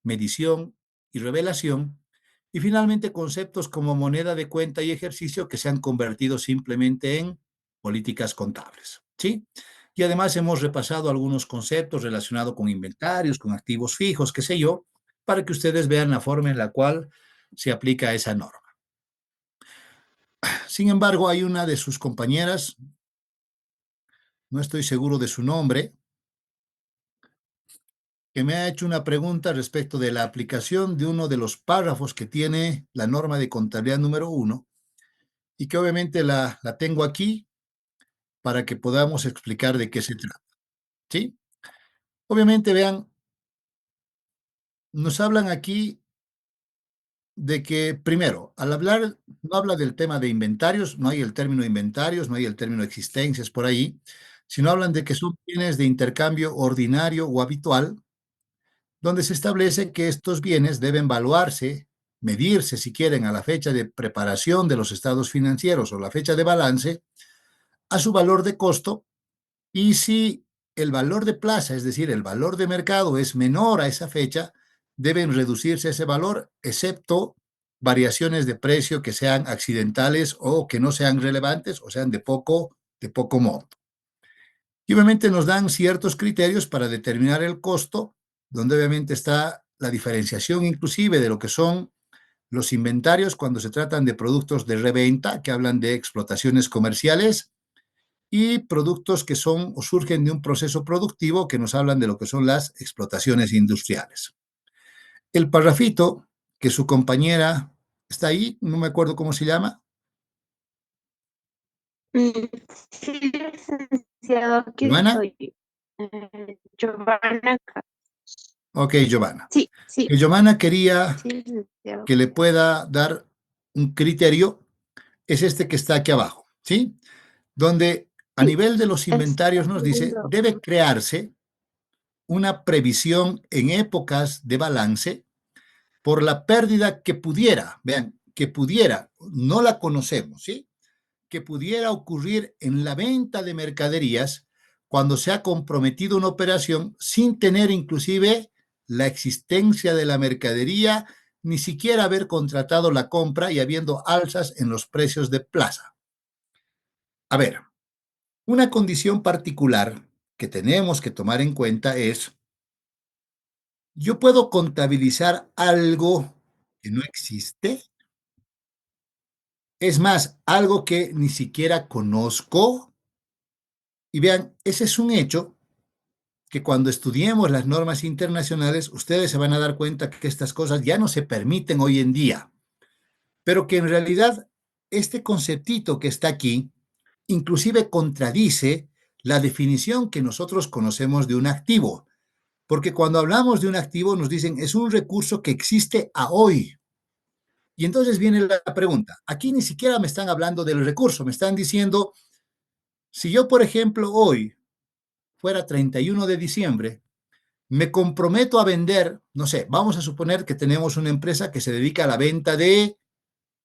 medición y revelación, y finalmente conceptos como moneda de cuenta y ejercicio que se han convertido simplemente en políticas contables, ¿sí? Y además hemos repasado algunos conceptos relacionados con inventarios, con activos fijos, qué sé yo, para que ustedes vean la forma en la cual se aplica esa norma. Sin embargo, hay una de sus compañeras, no estoy seguro de su nombre, que me ha hecho una pregunta respecto de la aplicación de uno de los párrafos que tiene la norma de contabilidad número 1 y que obviamente la tengo aquí para que podamos explicar de qué se trata, ¿sí? Obviamente, vean, nos hablan aquí de que, primero, al hablar, no habla del tema de inventarios, no hay el término inventarios, no hay el término existencias por ahí, sino hablan de que son bienes de intercambio ordinario o habitual, donde se establece que estos bienes deben valuarse, medirse, si quieren, a la fecha de preparación de los estados financieros o la fecha de balance, a su valor de costo, y si el valor de plaza, es decir, el valor de mercado es menor a esa fecha, deben reducirse ese valor, excepto variaciones de precio que sean accidentales o que no sean relevantes o sean de poco monto. Y obviamente nos dan ciertos criterios para determinar el costo, donde obviamente está la diferenciación inclusive de lo que son los inventarios cuando se tratan de productos de reventa, que hablan de explotaciones comerciales, y productos que son o surgen de un proceso productivo que nos hablan de lo que son las explotaciones industriales. El parrafito que su compañera está ahí, no me acuerdo cómo se llama. Sí, licenciado, aquí ¿Giovanna? estoy. Giovanna. Ok, Giovanna. Sí, sí, Que Giovanna quería sí, licenciado. que le pueda dar un criterio, es este que está aquí abajo, ¿sí? Donde a Sí, nivel de los está inventarios nos dice, viendo. debe crearse una previsión en épocas de balance por la pérdida que pudiera, vean, que pudiera, no la conocemos, ¿sí? Que pudiera ocurrir en la venta de mercaderías cuando se ha comprometido una operación sin tener inclusive la existencia de la mercadería, ni siquiera haber contratado la compra y habiendo alzas en los precios de plaza. A ver, una condición particular que tenemos que tomar en cuenta es, yo puedo contabilizar algo que no existe, es más, algo que ni siquiera conozco. Y vean, ese es un hecho que cuando estudiemos las normas internacionales, ustedes se van a dar cuenta que estas cosas ya no se permiten hoy en día, pero que en realidad este conceptito que está aquí inclusive contradice la definición que nosotros conocemos de un activo, porque cuando hablamos de un activo nos dicen es un recurso que existe a hoy. Y entonces viene la pregunta, aquí ni siquiera me están hablando del recurso, me están diciendo, si yo, por ejemplo, hoy fuera 31 de diciembre, me comprometo a vender, no sé, vamos a suponer que tenemos una empresa que se dedica a la venta de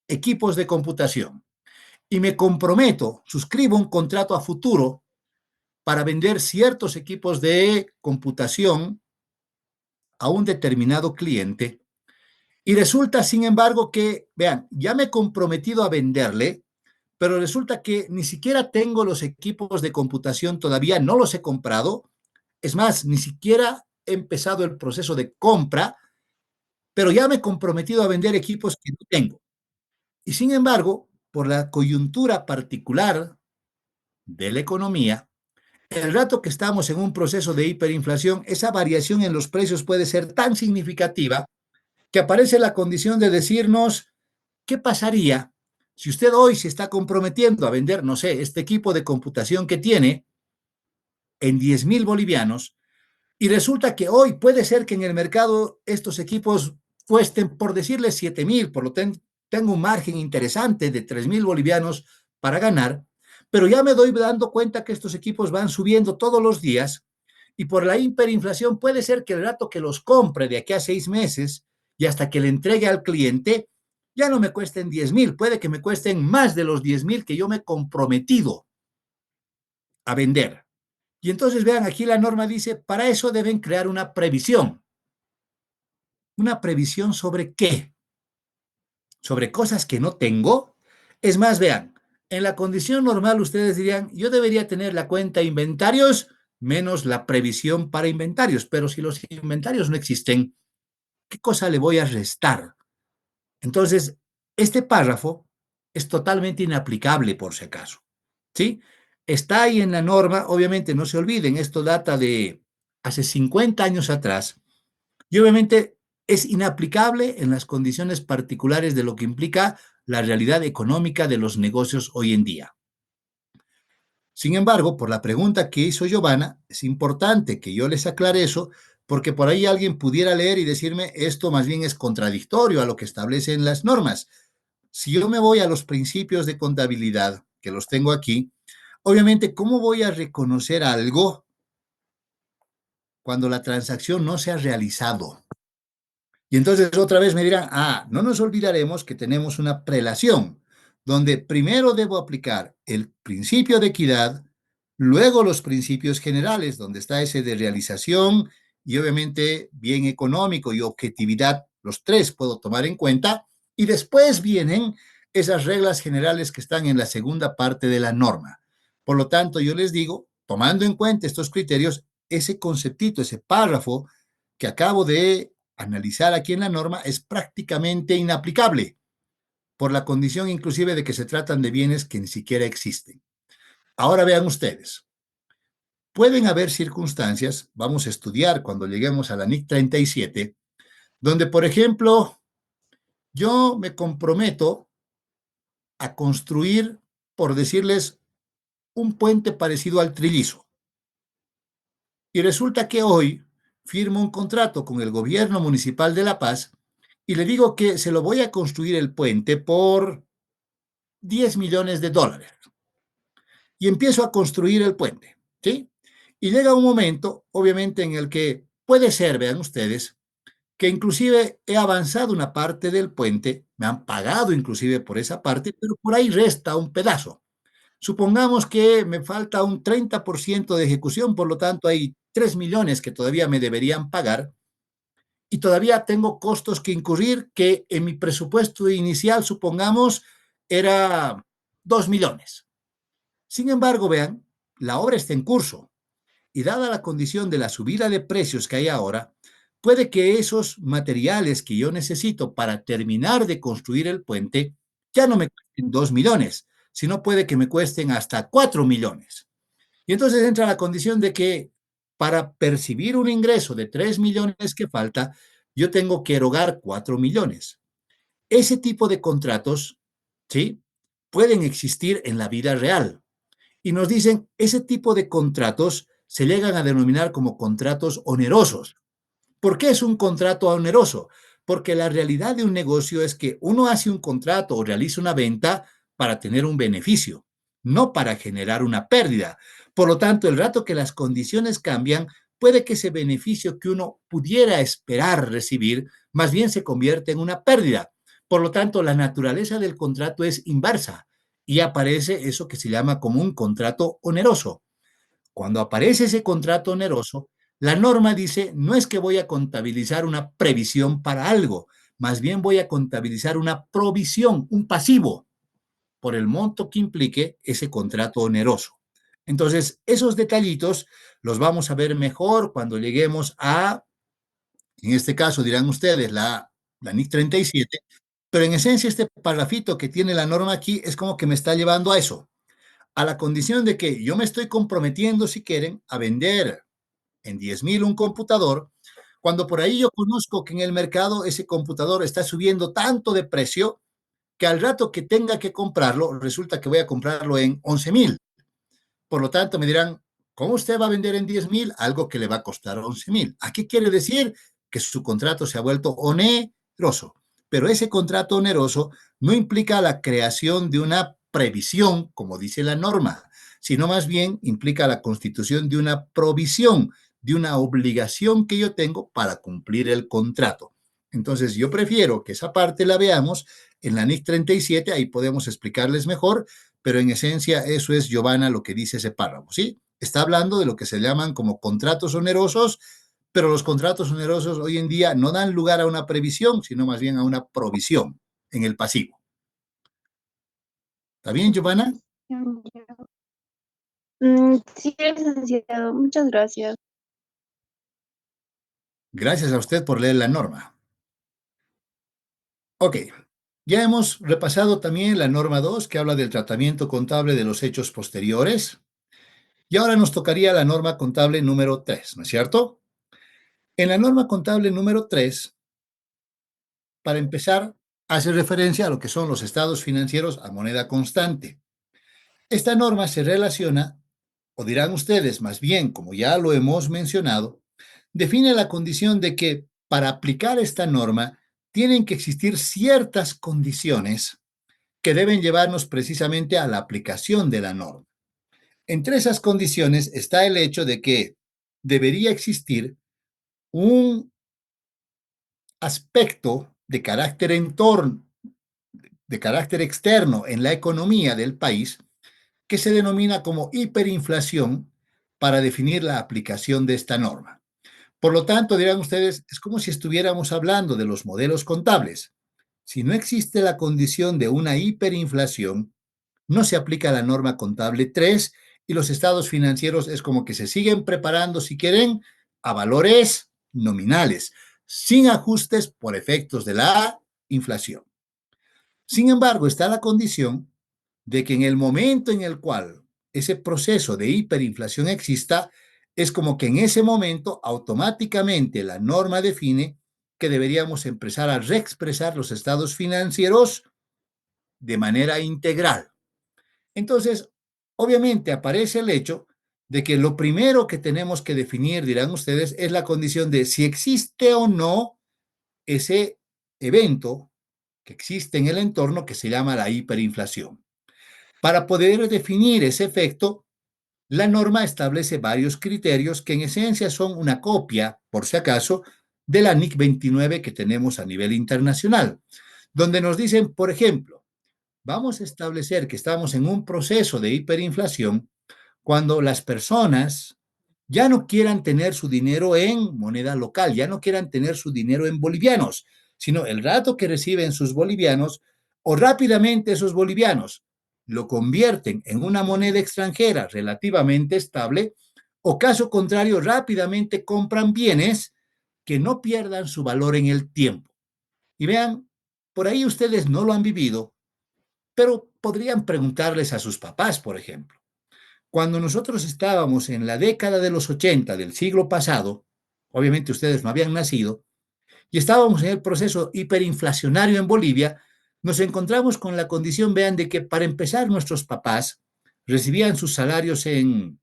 equipos de computación y me comprometo, suscribo un contrato a futuro para vender ciertos equipos de computación a un determinado cliente y resulta, sin embargo, que, vean, ya me he comprometido a venderle, pero resulta que ni siquiera tengo los equipos de computación, todavía no los he comprado, es más, ni siquiera he empezado el proceso de compra, pero ya me he comprometido a vender equipos que no tengo. Y sin embargo, por la coyuntura particular de la economía, el rato que estamos en un proceso de hiperinflación, esa variación en los precios puede ser tan significativa que aparece la condición de decirnos, ¿qué pasaría si usted hoy se está comprometiendo a vender, no sé, este equipo de computación que tiene en 10,000 bolivianos y resulta que hoy puede ser que en el mercado estos equipos cuesten, por decirles, 7,000, por lo tanto, tengo un margen interesante de 3,000 bolivianos para ganar, pero ya me doy dando cuenta que estos equipos van subiendo todos los días y por la hiperinflación puede ser que el rato que los compre de aquí a 6 meses y hasta que le entregue al cliente, ya no me cuesten 10,000, puede que me cuesten más de los 10,000 que yo me he comprometido a vender. Y entonces vean, aquí la norma dice, para eso deben crear una previsión. ¿Una previsión sobre qué? ¿Sobre cosas que no tengo? Es más, vean, en la condición normal ustedes dirían, yo debería tener la cuenta inventarios menos la previsión para inventarios, pero si los inventarios no existen, ¿qué cosa le voy a restar? Entonces, este párrafo es totalmente inaplicable por si acaso, ¿sí? Está ahí en la norma, obviamente no se olviden, esto data de hace 50 años atrás y obviamente es inaplicable en las condiciones particulares de lo que implica la realidad económica de los negocios hoy en día. Sin embargo, por la pregunta que hizo Giovanna, es importante que yo les aclare eso, porque por ahí alguien pudiera leer y decirme, esto más bien es contradictorio a lo que establecen las normas. Si yo me voy a los principios de contabilidad, que los tengo aquí, obviamente, ¿cómo voy a reconocer algo cuando la transacción no se ha realizado? Y entonces otra vez me dirán, no nos olvidaremos que tenemos una prelación, donde primero debo aplicar el principio de equidad, luego los principios generales, donde está ese de realización y obviamente bien económico y objetividad, los tres puedo tomar en cuenta, y después vienen esas reglas generales que están en la segunda parte de la norma. Por lo tanto, yo les digo, tomando en cuenta estos criterios, ese conceptito, ese párrafo que acabo de analizar aquí en la norma es prácticamente inaplicable por la condición inclusive de que se tratan de bienes que ni siquiera existen. Ahora vean ustedes, pueden haber circunstancias, vamos a estudiar cuando lleguemos a la NIC 37, donde, por ejemplo, yo me comprometo a construir, por decirles, un puente parecido al Trillizo. Y resulta que hoy firmo un contrato con el gobierno municipal de La Paz y le digo que se lo voy a construir el puente por 10 millones de dólares. Y empiezo a construir el puente, ¿sí? Y llega un momento, obviamente, en el que puede ser, vean ustedes, que inclusive he avanzado una parte del puente, me han pagado inclusive por esa parte, pero por ahí resta un pedazo. Supongamos que me falta un 30% de ejecución, por lo tanto hay 3 millones que todavía me deberían pagar y todavía tengo costos que incurrir que en mi presupuesto inicial, supongamos, era 2 millones. Sin embargo, vean, la obra está en curso y dada la condición de la subida de precios que hay ahora, puede que esos materiales que yo necesito para terminar de construir el puente ya no me cuesten 2 millones, sino puede que me cuesten hasta 4 millones. Y entonces entra la condición de que para percibir un ingreso de 3 millones que falta, yo tengo que erogar 4 millones. Ese tipo de contratos, ¿sí? Pueden existir en la vida real. Y nos dicen, ese tipo de contratos se llegan a denominar como contratos onerosos. ¿Por qué es un contrato oneroso? Porque la realidad de un negocio es que uno hace un contrato o realiza una venta para tener un beneficio, no para generar una pérdida. Por lo tanto, el rato que las condiciones cambian, puede que ese beneficio que uno pudiera esperar recibir, más bien se convierte en una pérdida. Por lo tanto, la naturaleza del contrato es inversa y aparece eso que se llama como un contrato oneroso. Cuando aparece ese contrato oneroso, la norma dice, no es que voy a contabilizar una previsión para algo, más bien voy a contabilizar una provisión, un pasivo, por el monto que implique ese contrato oneroso. Entonces, esos detallitos los vamos a ver mejor cuando lleguemos a, en este caso dirán ustedes, la NIC 37, pero en esencia este parrafito que tiene la norma aquí es como que me está llevando a eso, a la condición de que yo me estoy comprometiendo, si quieren, a vender en 10,000 un computador, cuando por ahí yo conozco que en el mercado ese computador está subiendo tanto de precio que al rato que tenga que comprarlo, resulta que voy a comprarlo en 11,000. Por lo tanto, me dirán, ¿cómo usted va a vender en 10,000 algo que le va a costar 11,000? ¿A qué quiere decir? Que su contrato se ha vuelto oneroso. Pero ese contrato oneroso no implica la creación de una previsión, como dice la norma, sino más bien implica la constitución de una provisión, de una obligación que yo tengo para cumplir el contrato. Entonces, yo prefiero que esa parte la veamos en la NIC 37, ahí podemos explicarles mejor, pero en esencia eso es, Giovanna, lo que dice ese párrafo, ¿sí? Está hablando de lo que se llaman como contratos onerosos, pero los contratos onerosos hoy en día no dan lugar a una previsión, sino más bien a una provisión en el pasivo. ¿Está bien, Giovanna? Sí, licenciado, muchas gracias. Gracias a usted por leer la norma. Ok, ya hemos repasado también la norma 2 que habla del tratamiento contable de los hechos posteriores. Y ahora nos tocaría la norma contable número 3, ¿no es cierto? En la norma contable número 3, para empezar, hace referencia a lo que son los estados financieros a moneda constante. Esta norma se relaciona, o dirán ustedes más bien, como ya lo hemos mencionado, define la condición de que para aplicar esta norma tienen que existir ciertas condiciones que deben llevarnos precisamente a la aplicación de la norma. Entre esas condiciones está el hecho de que debería existir un aspecto de carácter entorno, de carácter externo en la economía del país que se denomina como hiperinflación para definir la aplicación de esta norma. Por lo tanto, dirán ustedes, es como si estuviéramos hablando de los modelos contables. Si no existe la condición de una hiperinflación, no se aplica la norma contable 3 y los estados financieros es como que se siguen preparando, si quieren, a valores nominales, sin ajustes por efectos de la inflación. Sin embargo, está la condición de que en el momento en el cual ese proceso de hiperinflación exista, es como que en ese momento automáticamente la norma define que deberíamos empezar a reexpresar los estados financieros de manera integral. Entonces, obviamente aparece el hecho de que lo primero que tenemos que definir, dirán ustedes, es la condición de si existe o no ese evento que existe en el entorno que se llama la hiperinflación. Para poder definir ese efecto, la norma establece varios criterios que en esencia son una copia, por si acaso, de la NIC 29 que tenemos a nivel internacional, donde nos dicen, por ejemplo, vamos a establecer que estamos en un proceso de hiperinflación cuando las personas ya no quieran tener su dinero en moneda local, ya no quieran tener su dinero en bolivianos, sino el rato que reciben sus bolivianos o rápidamente esos bolivianos lo convierten en una moneda extranjera relativamente estable o caso contrario rápidamente compran bienes que no pierdan su valor en el tiempo. Y vean, por ahí ustedes no lo han vivido, pero podrían preguntarles a sus papás, por ejemplo. Cuando nosotros estábamos en la década de los 80 del siglo pasado, obviamente ustedes no habían nacido, y estábamos en el proceso hiperinflacionario en Bolivia, nos encontramos con la condición, vean, de que para empezar nuestros papás recibían sus salarios en,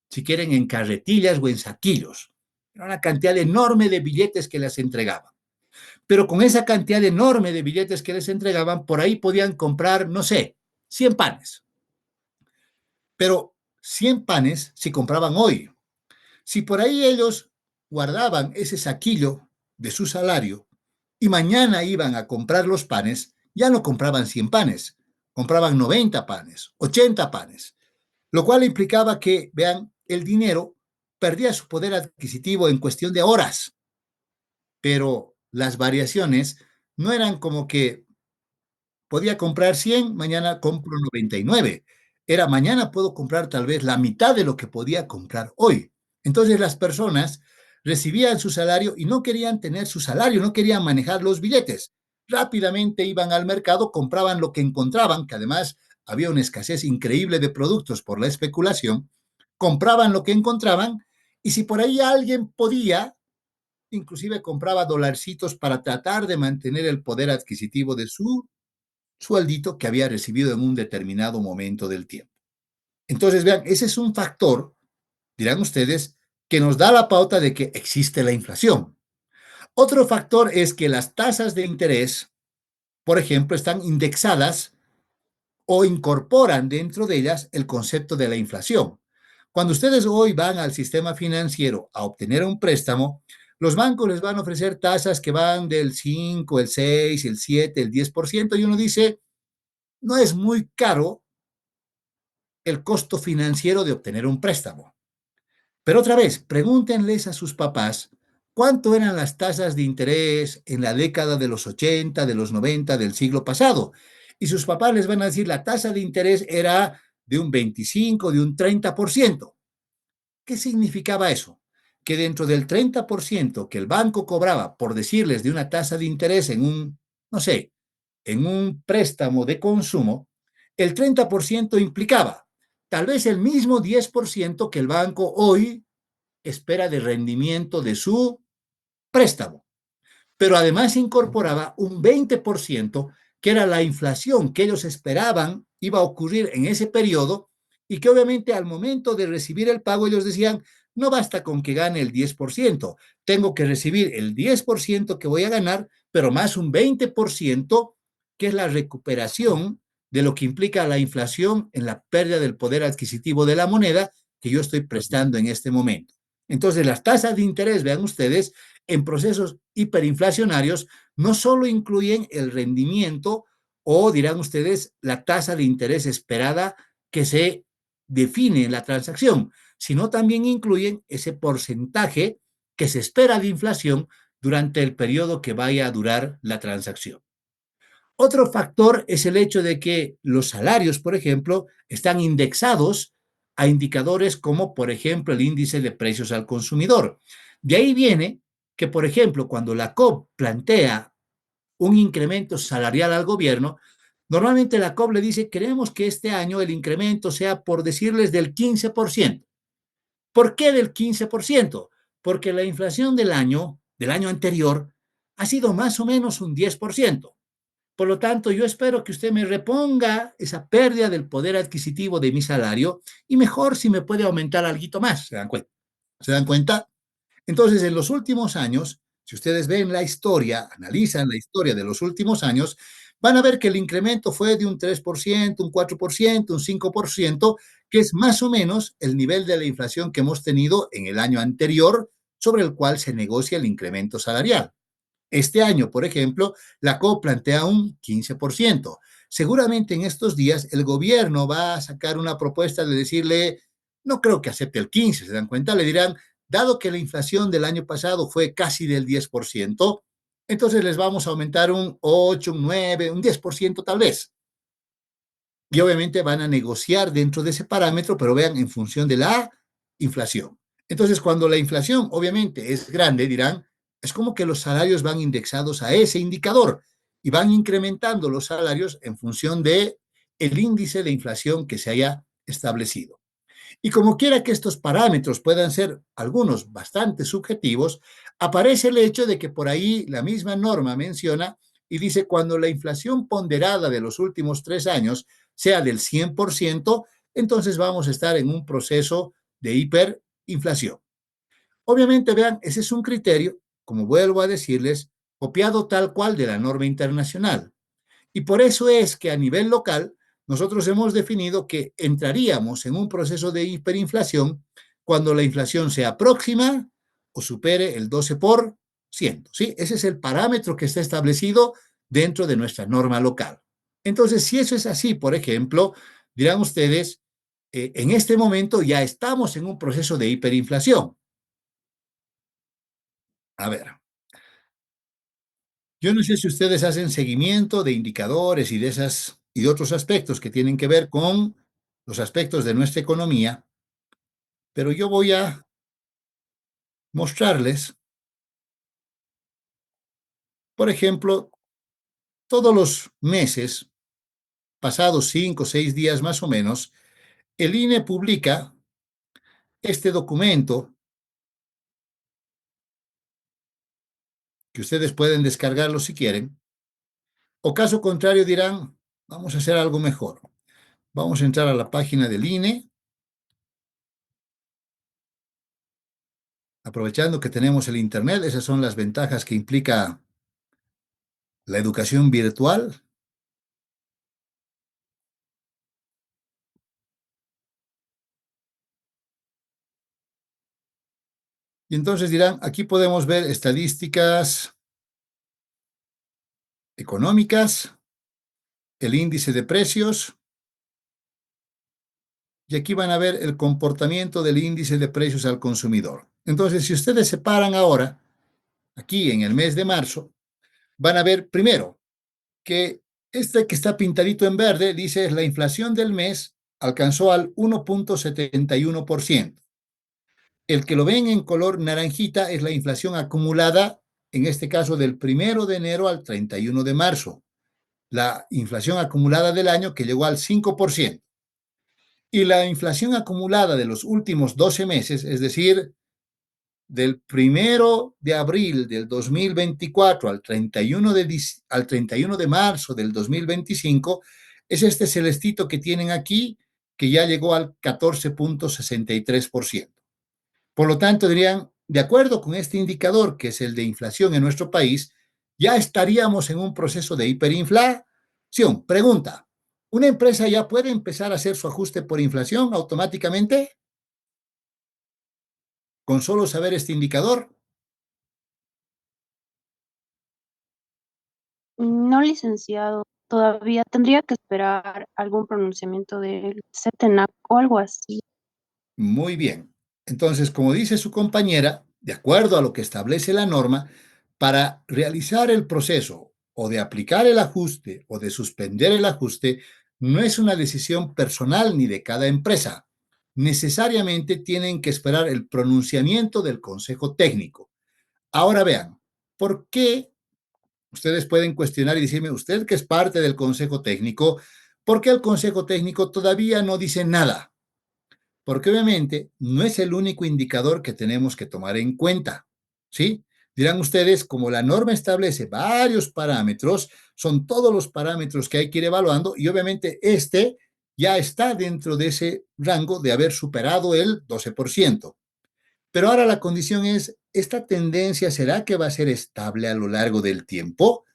si quieren, en carretillas o en saquillos. Era una cantidad enorme de billetes que les entregaban. Pero con esa cantidad enorme de billetes que les entregaban, por ahí podían comprar, no sé, 100 panes. Pero 100 panes se compraban hoy. Si por ahí ellos guardaban ese saquillo de su salario y mañana iban a comprar los panes, ya no compraban 100 panes, compraban 90 panes, 80 panes, lo cual implicaba que, vean, el dinero perdía su poder adquisitivo en cuestión de horas, pero las variaciones no eran como que podía comprar 100, mañana compro 99. Era mañana puedo comprar tal vez la mitad de lo que podía comprar hoy. Entonces las personas recibían su salario y no querían tener su salario, no querían manejar los billetes. Rápidamente iban al mercado, compraban lo que encontraban, que además había una escasez increíble de productos por la especulación, compraban lo que encontraban y si por ahí alguien podía, inclusive compraba dolarcitos para tratar de mantener el poder adquisitivo de su sueldito que había recibido en un determinado momento del tiempo. Entonces, vean, ese es un factor, dirán ustedes, que nos da la pauta de que existe la inflación. Otro factor es que las tasas de interés, por ejemplo, están indexadas o incorporan dentro de ellas el concepto de la inflación. Cuando ustedes hoy van al sistema financiero a obtener un préstamo, los bancos les van a ofrecer tasas que van del 5, el 6, el 7, el 10%, y uno dice, no es muy caro el costo financiero de obtener un préstamo. Pero otra vez, pregúntenles a sus papás ¿Cuánto eran las tasas de interés en la década de los 80, de los 90 del siglo pasado? Y sus papás les van a decir, la tasa de interés era de un 25, de un 30%. ¿Qué significaba eso? Que dentro del 30% que el banco cobraba, por decirles, de una tasa de interés en un, no sé, en un préstamo de consumo, el 30% implicaba tal vez el mismo 10% que el banco hoy espera de rendimiento de su préstamo, pero además incorporaba un 20% que era la inflación que ellos esperaban iba a ocurrir en ese periodo y que obviamente al momento de recibir el pago ellos decían, no basta con que gane el 10%, tengo que recibir el 10% que voy a ganar, pero más un 20% que es la recuperación de lo que implica la inflación en la pérdida del poder adquisitivo de la moneda que yo estoy prestando en este momento. Entonces, las tasas de interés, vean ustedes, en procesos hiperinflacionarios no solo incluyen el rendimiento o, dirán ustedes, la tasa de interés esperada que se define en la transacción, sino también incluyen ese porcentaje que se espera de inflación durante el periodo que vaya a durar la transacción. Otro factor es el hecho de que los salarios, por ejemplo, están indexados a indicadores como, por ejemplo, el índice de precios al consumidor. De ahí viene que, por ejemplo, cuando la COP plantea un incremento salarial al gobierno, normalmente la COP le dice, queremos que este año el incremento sea, por decirles, del 15%. ¿Por qué del 15%? Porque la inflación del año anterior, ha sido más o menos un 10%. Por lo tanto, yo espero que usted me reponga esa pérdida del poder adquisitivo de mi salario y mejor si me puede aumentar algo más. ¿Se dan cuenta? ¿Se dan cuenta? Entonces, en los últimos años, si ustedes ven la historia, analizan la historia de los últimos años, van a ver que el incremento fue de un 3%, un 4%, un 5%, que es más o menos el nivel de la inflación que hemos tenido en el año anterior sobre el cual se negocia el incremento salarial. Este año, por ejemplo, la COP plantea un 15%. Seguramente en estos días el gobierno va a sacar una propuesta de decirle, no creo que acepte el 15, ¿se dan cuenta? Le dirán, dado que la inflación del año pasado fue casi del 10%, entonces les vamos a aumentar un 8, un 9, un 10% tal vez. Y obviamente van a negociar dentro de ese parámetro, pero vean en función de la inflación. Entonces, cuando la inflación obviamente es grande, dirán, es como que los salarios van indexados a ese indicador y van incrementando los salarios en función de el índice de inflación que se haya establecido. Y como quiera que estos parámetros puedan ser algunos bastante subjetivos, aparece el hecho de que por ahí la misma norma menciona y dice cuando la inflación ponderada de los últimos 3 años sea del 100%, entonces vamos a estar en un proceso de hiperinflación. Obviamente, vean, ese es un criterio, como vuelvo a decirles, copiado tal cual de la norma internacional. Y por eso es que a nivel local nosotros hemos definido que entraríamos en un proceso de hiperinflación cuando la inflación sea próxima o supere el 12%. ¿Sí? Ese es el parámetro que está establecido dentro de nuestra norma local. Entonces, si eso es así, por ejemplo, dirán ustedes, en este momento ya estamos en un proceso de hiperinflación. A ver, yo no sé si ustedes hacen seguimiento de indicadores y de esas y de otros aspectos que tienen que ver con los aspectos de nuestra economía, pero yo voy a mostrarles, por ejemplo, todos los meses, pasados 5 o 6 días más o menos, el INE publica este documento que ustedes pueden descargarlo si quieren, o caso contrario dirán, vamos a hacer algo mejor. Vamos a entrar a la página del INE, aprovechando que tenemos el Internet, esas son las ventajas que implica la educación virtual. Y entonces dirán, aquí podemos ver estadísticas económicas, el índice de precios, y aquí van a ver el comportamiento del índice de precios al consumidor. Entonces, si ustedes se paran ahora aquí en el mes de marzo, van a ver primero que este que está pintadito en verde dice la inflación del mes alcanzó al 1.71%. El que lo ven en color naranjita es la inflación acumulada, en este caso del 1 de enero al 31 de marzo. La inflación acumulada del año que llegó al 5%. Y la inflación acumulada de los últimos 12 meses, es decir, del 1 de abril del 2024 al 31 de marzo del 2025, es este celestito que tienen aquí, que ya llegó al 14.63%. Por lo tanto, dirían, de acuerdo con este indicador, que es el de inflación en nuestro país, ya estaríamos en un proceso de hiperinflación. Pregunta, ¿una empresa ya puede empezar a hacer su ajuste por inflación automáticamente con solo saber este indicador? No, licenciado. Todavía tendría que esperar algún pronunciamiento del CETENAC o algo así. Muy bien. Entonces, como dice su compañera, de acuerdo a lo que establece la norma, para realizar el proceso o de aplicar el ajuste o de suspender el ajuste, no es una decisión personal ni de cada empresa. Necesariamente tienen que esperar el pronunciamiento del Consejo Técnico. Ahora vean, ¿por qué? Ustedes pueden cuestionar y decirme, usted que es parte del Consejo Técnico, ¿por qué el Consejo Técnico todavía no dice nada? Porque obviamente no es el único indicador que tenemos que tomar en cuenta, ¿sí? Dirán ustedes, como la norma establece varios parámetros, son todos los parámetros que hay que ir evaluando y obviamente este ya está dentro de ese rango de haber superado el 12%. Pero ahora la condición es, ¿esta tendencia será que va a ser estable a lo largo del tiempo?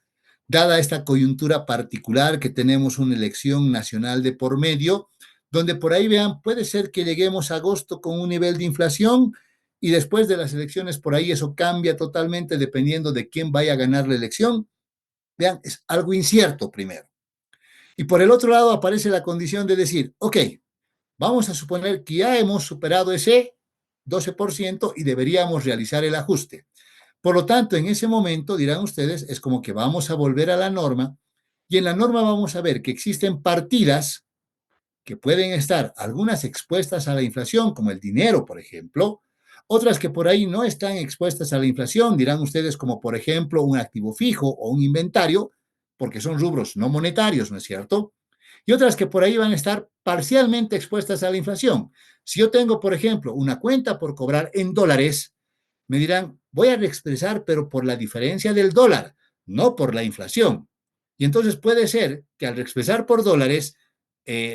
Dada esta coyuntura particular que tenemos una elección nacional de por medio, donde por ahí vean, puede ser que lleguemos a agosto con un nivel de inflación y después de las elecciones por ahí eso cambia totalmente dependiendo de quién vaya a ganar la elección. Vean, es algo incierto primero. Y por el otro lado aparece la condición de decir, ok, vamos a suponer que ya hemos superado ese 12% y deberíamos realizar el ajuste. Por lo tanto, en ese momento, dirán ustedes, es como que vamos a volver a la norma y en la norma vamos a ver que existen partidas que pueden estar algunas expuestas a la inflación, como el dinero, por ejemplo, otras que por ahí no están expuestas a la inflación, dirán ustedes, como por ejemplo un activo fijo o un inventario, porque son rubros no monetarios, ¿no es cierto? Y otras que por ahí van a estar parcialmente expuestas a la inflación. Si yo tengo, por ejemplo, una cuenta por cobrar en dólares, me dirán, voy a reexpresar, pero por la diferencia del dólar, no por la inflación. Y entonces puede ser que al reexpresar por dólares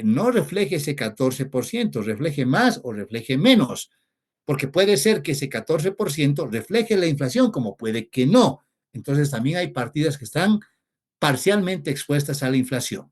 no refleje ese 14%, refleje más o refleje menos, porque puede ser que ese 14% refleje la inflación, como puede que no. Entonces también hay partidas que están parcialmente expuestas a la inflación.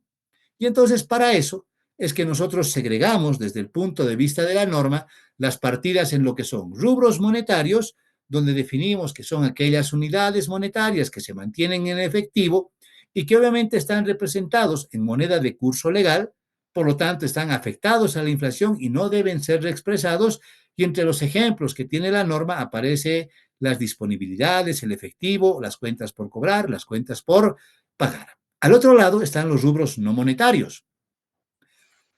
Y entonces para eso es que nosotros segregamos desde el punto de vista de la norma las partidas en lo que son rubros monetarios, donde definimos que son aquellas unidades monetarias que se mantienen en efectivo y que obviamente están representados en moneda de curso legal, por lo tanto están afectados a la inflación y no deben ser reexpresados. Y entre los ejemplos que tiene la norma aparece las disponibilidades, el efectivo, las cuentas por cobrar, las cuentas por pagar. Al otro lado están los rubros no monetarios,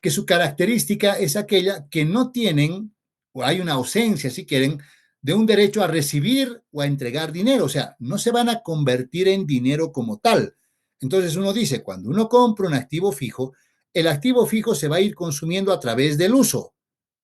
que su característica es aquella que no tienen, o hay una ausencia, si quieren, de un derecho a recibir o a entregar dinero, o sea, no se van a convertir en dinero como tal. Entonces uno dice, cuando uno compra un activo fijo, el activo fijo se va a ir consumiendo a través del uso,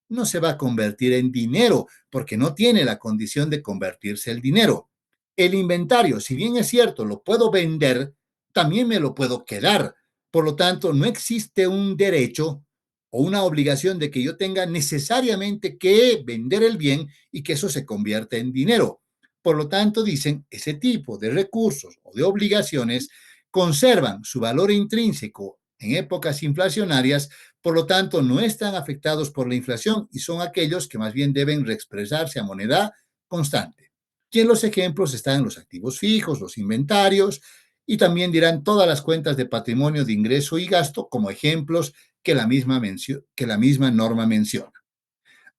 no se va a convertir en dinero porque no tiene la condición de convertirse el dinero. El inventario, si bien es cierto, lo puedo vender, también me lo puedo quedar. Por lo tanto, no existe un derecho o una obligación de que yo tenga necesariamente que vender el bien y que eso se convierta en dinero. Por lo tanto, dicen, ese tipo de recursos o de obligaciones conservan su valor intrínseco en épocas inflacionarias, por lo tanto, no están afectados por la inflación y son aquellos que más bien deben reexpresarse a moneda constante. Y en los ejemplos están los activos fijos, los inventarios, y también dirán todas las cuentas de patrimonio de ingreso y gasto como ejemplos que la misma norma menciona.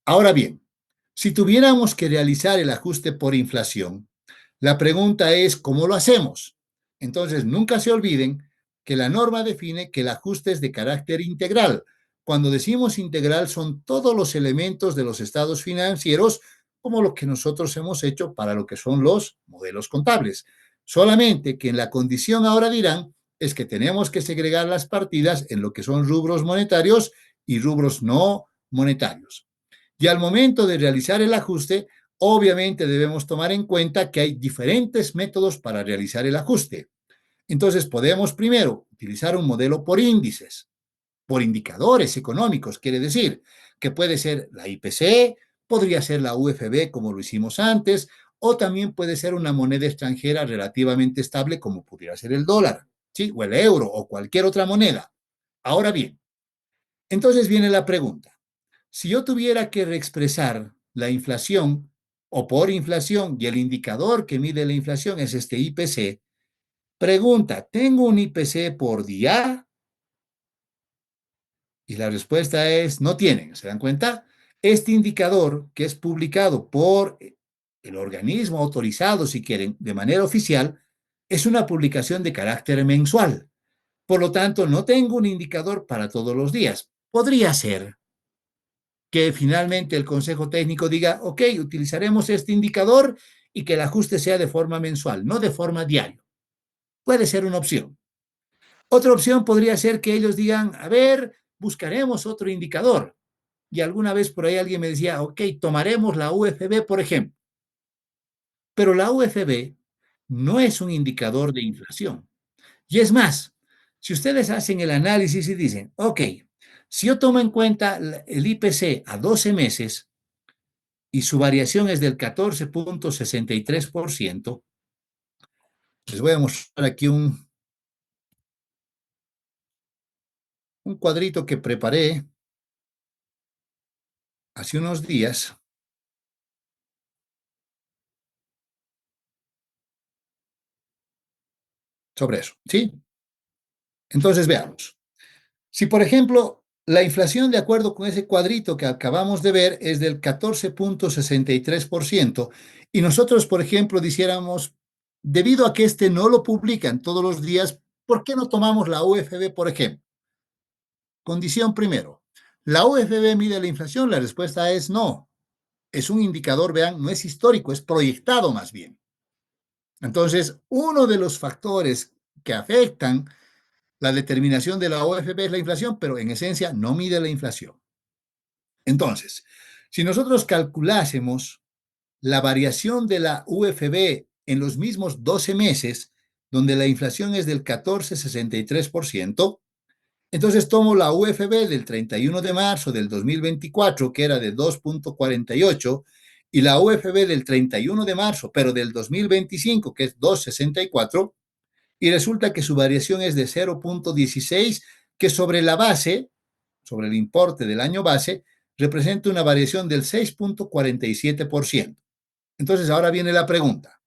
Ahora bien, si tuviéramos que realizar el ajuste por inflación, La pregunta es, ¿cómo lo hacemos? Entonces, nunca se olviden que la norma define que el ajuste es de carácter integral. Cuando decimos integral, son todos los elementos de los estados financieros, como lo que nosotros hemos hecho para lo que son los modelos contables. Solamente que en la condición ahora dirán es que tenemos que segregar las partidas en lo que son rubros monetarios y rubros no monetarios. Y al momento de realizar el ajuste, obviamente debemos tomar en cuenta que hay diferentes métodos para realizar el ajuste. Entonces podemos primero utilizar un modelo por índices, por indicadores económicos, quiere decir que puede ser la IPC, podría ser la UFB como lo hicimos antes, o también puede ser una moneda extranjera relativamente estable como pudiera ser el dólar, ¿sí? O el euro o cualquier otra moneda. Ahora bien, entonces viene la pregunta. Si yo tuviera que reexpresar la inflación o por inflación y el indicador que mide la inflación es este IPC, pregunta, ¿tengo un IPC por día? Y la respuesta es no tienen. ¿Se dan cuenta? Este indicador que es publicado por el organismo autorizado, si quieren, de manera oficial, es una publicación de carácter mensual. Por lo tanto, no tengo un indicador para todos los días. Podría ser que finalmente el Consejo Técnico diga, ok, utilizaremos este indicador y que el ajuste sea de forma mensual, no de forma diaria. Puede ser una opción. Otra opción podría ser que ellos digan, a ver, buscaremos otro indicador. Y alguna vez por ahí alguien me decía, ok, tomaremos la UFB, por ejemplo. Pero la UFB no es un indicador de inflación. Y es más, si ustedes hacen el análisis y dicen, ok, si yo tomo en cuenta el IPC a 12 meses, y su variación es del 14.63%. Les voy a mostrar aquí un cuadrito que preparé hace unos días sobre eso, ¿sí? Entonces veamos. Si, por ejemplo, la inflación, de acuerdo con ese cuadrito que acabamos de ver, es del 14.63%, y nosotros, por ejemplo, dijéramos, debido a que este no lo publican todos los días, ¿por qué no tomamos la UFB, por ejemplo? Condición primero, ¿la UFB mide la inflación? La respuesta es no. Es un indicador, vean, no es histórico, es proyectado más bien. Entonces, uno de los factores que afectan la determinación de la OFP es la inflación, pero en esencia no mide la inflación. Entonces, si nosotros calculásemos la variación de la UFB en los mismos 12 meses, donde la inflación es del 14,63%, entonces tomo la UFB del 31 de marzo del 2024, que era de 2.48, y la UFB del 31 de marzo, pero del 2025, que es 2.64, y resulta que su variación es de 0.16, que sobre la base, sobre el importe del año base, representa una variación del 6.47%. Entonces ahora viene la pregunta.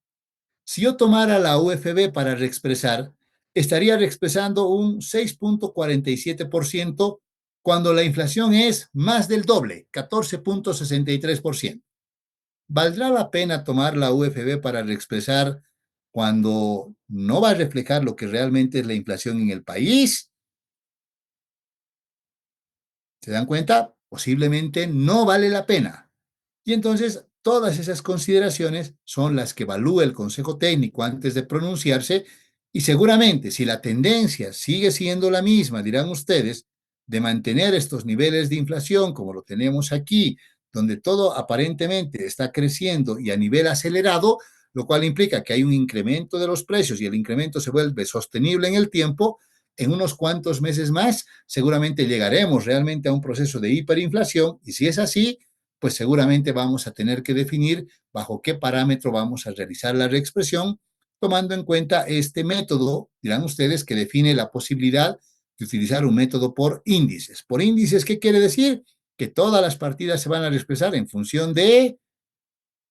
Si yo tomara la UFB para reexpresar, estaría reexpresando un 6.47% cuando la inflación es más del doble, 14.63%. ¿Valdrá la pena tomar la UFB para reexpresar cuando no va a reflejar lo que realmente es la inflación en el país? ¿Se dan cuenta? Posiblemente no vale la pena. Y entonces todas esas consideraciones son las que evalúa el Consejo Técnico antes de pronunciarse, y seguramente si la tendencia sigue siendo la misma, dirán ustedes, de mantener estos niveles de inflación como lo tenemos aquí, donde todo aparentemente está creciendo y a nivel acelerado, lo cual implica que hay un incremento de los precios y el incremento se vuelve sostenible en el tiempo, en unos cuantos meses más seguramente llegaremos realmente a un proceso de hiperinflación, y si es así, pues seguramente vamos a tener que definir bajo qué parámetro vamos a realizar la reexpresión, tomando en cuenta este método, dirán ustedes, que define la posibilidad de utilizar un método por índices. ¿Por índices qué quiere decir? Que todas las partidas se van a reexpresar en función de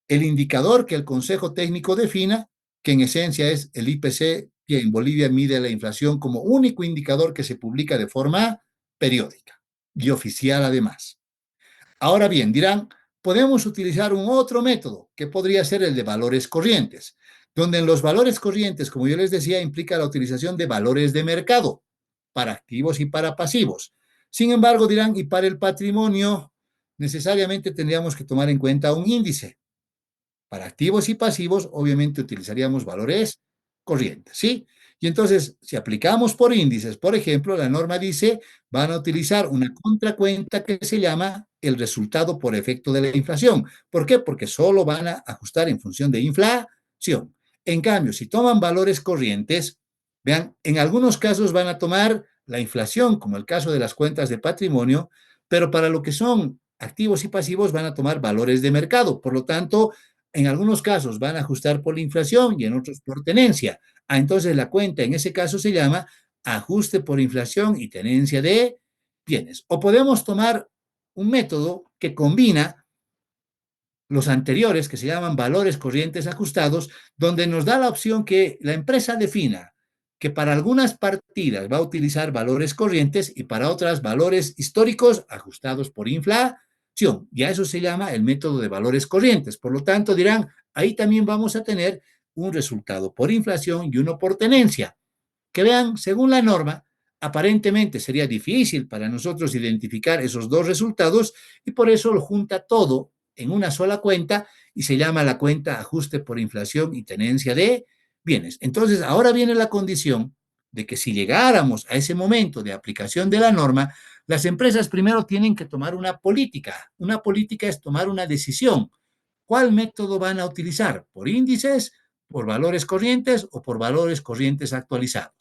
el indicador que el Consejo Técnico defina, que en esencia es el IPC, que en Bolivia mide la inflación como único indicador que se publica de forma periódica y oficial además. Ahora bien, dirán, podemos utilizar un otro método, que podría ser el de valores corrientes. donde en los valores corrientes, como yo les decía, implica la utilización de valores de mercado para activos y para pasivos. Sin embargo, dirán, y para el patrimonio, necesariamente tendríamos que tomar en cuenta un índice. Para activos y pasivos, obviamente utilizaríamos valores corrientes, ¿sí? Y entonces, si aplicamos por índices, por ejemplo, la norma dice, van a utilizar una contracuenta que se llama el resultado por efecto de la inflación. ¿Por qué? Porque solo van a ajustar en función de inflación. En cambio, si toman valores corrientes, vean, en algunos casos van a tomar la inflación, como el caso de las cuentas de patrimonio, pero para lo que son activos y pasivos van a tomar valores de mercado. Por lo tanto, en algunos casos van a ajustar por la inflación y en otros por tenencia. Entonces la cuenta en ese caso se llama ajuste por inflación y tenencia de bienes. O podemos tomar un método que combina los anteriores, que se llaman valores corrientes ajustados, donde nos da la opción que la empresa defina que para algunas partidas va a utilizar valores corrientes y para otras valores históricos ajustados por inflación. Y a eso se llama el método de valores corrientes. Por lo tanto, dirán, ahí también vamos a tener un resultado por inflación y uno por tenencia. Que vean, según la norma, aparentemente sería difícil para nosotros identificar esos dos resultados y por eso lo junta todo en una sola cuenta y se llama la cuenta ajuste por inflación y tenencia de bienes. Entonces, ahora viene la condición de que si llegáramos a ese momento de aplicación de la norma, las empresas primero tienen que tomar una política. Una política es tomar una decisión. ¿Cuál método van a utilizar? ¿Por índices, por valores corrientes o por valores corrientes actualizados?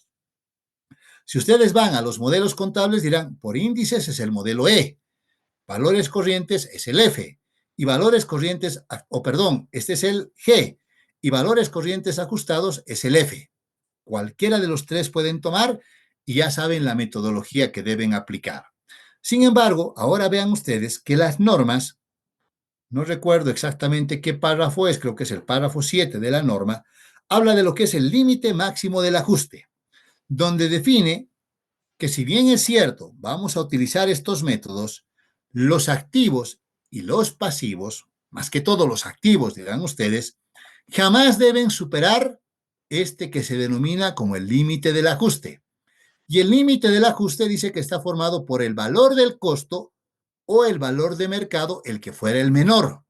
Si ustedes van a los modelos contables, dirán, por índices es el modelo E, valores corrientes es el F, y valores corrientes, o perdón, este es el G, y valores corrientes ajustados es el F. Cualquiera de los tres pueden tomar y ya saben la metodología que deben aplicar. Sin embargo, ahora vean ustedes que las normas, no recuerdo exactamente qué párrafo es, creo que es el párrafo 7 de la norma, habla de lo que es el límite máximo del ajuste, donde define que si bien es cierto, vamos a utilizar estos métodos, los activos y los pasivos, más que todo los activos, dirán ustedes, jamás deben superar este que se denomina como el límite del ajuste. Y el límite del ajuste dice que está formado por el valor del costo o el valor de mercado, el que fuera el menor.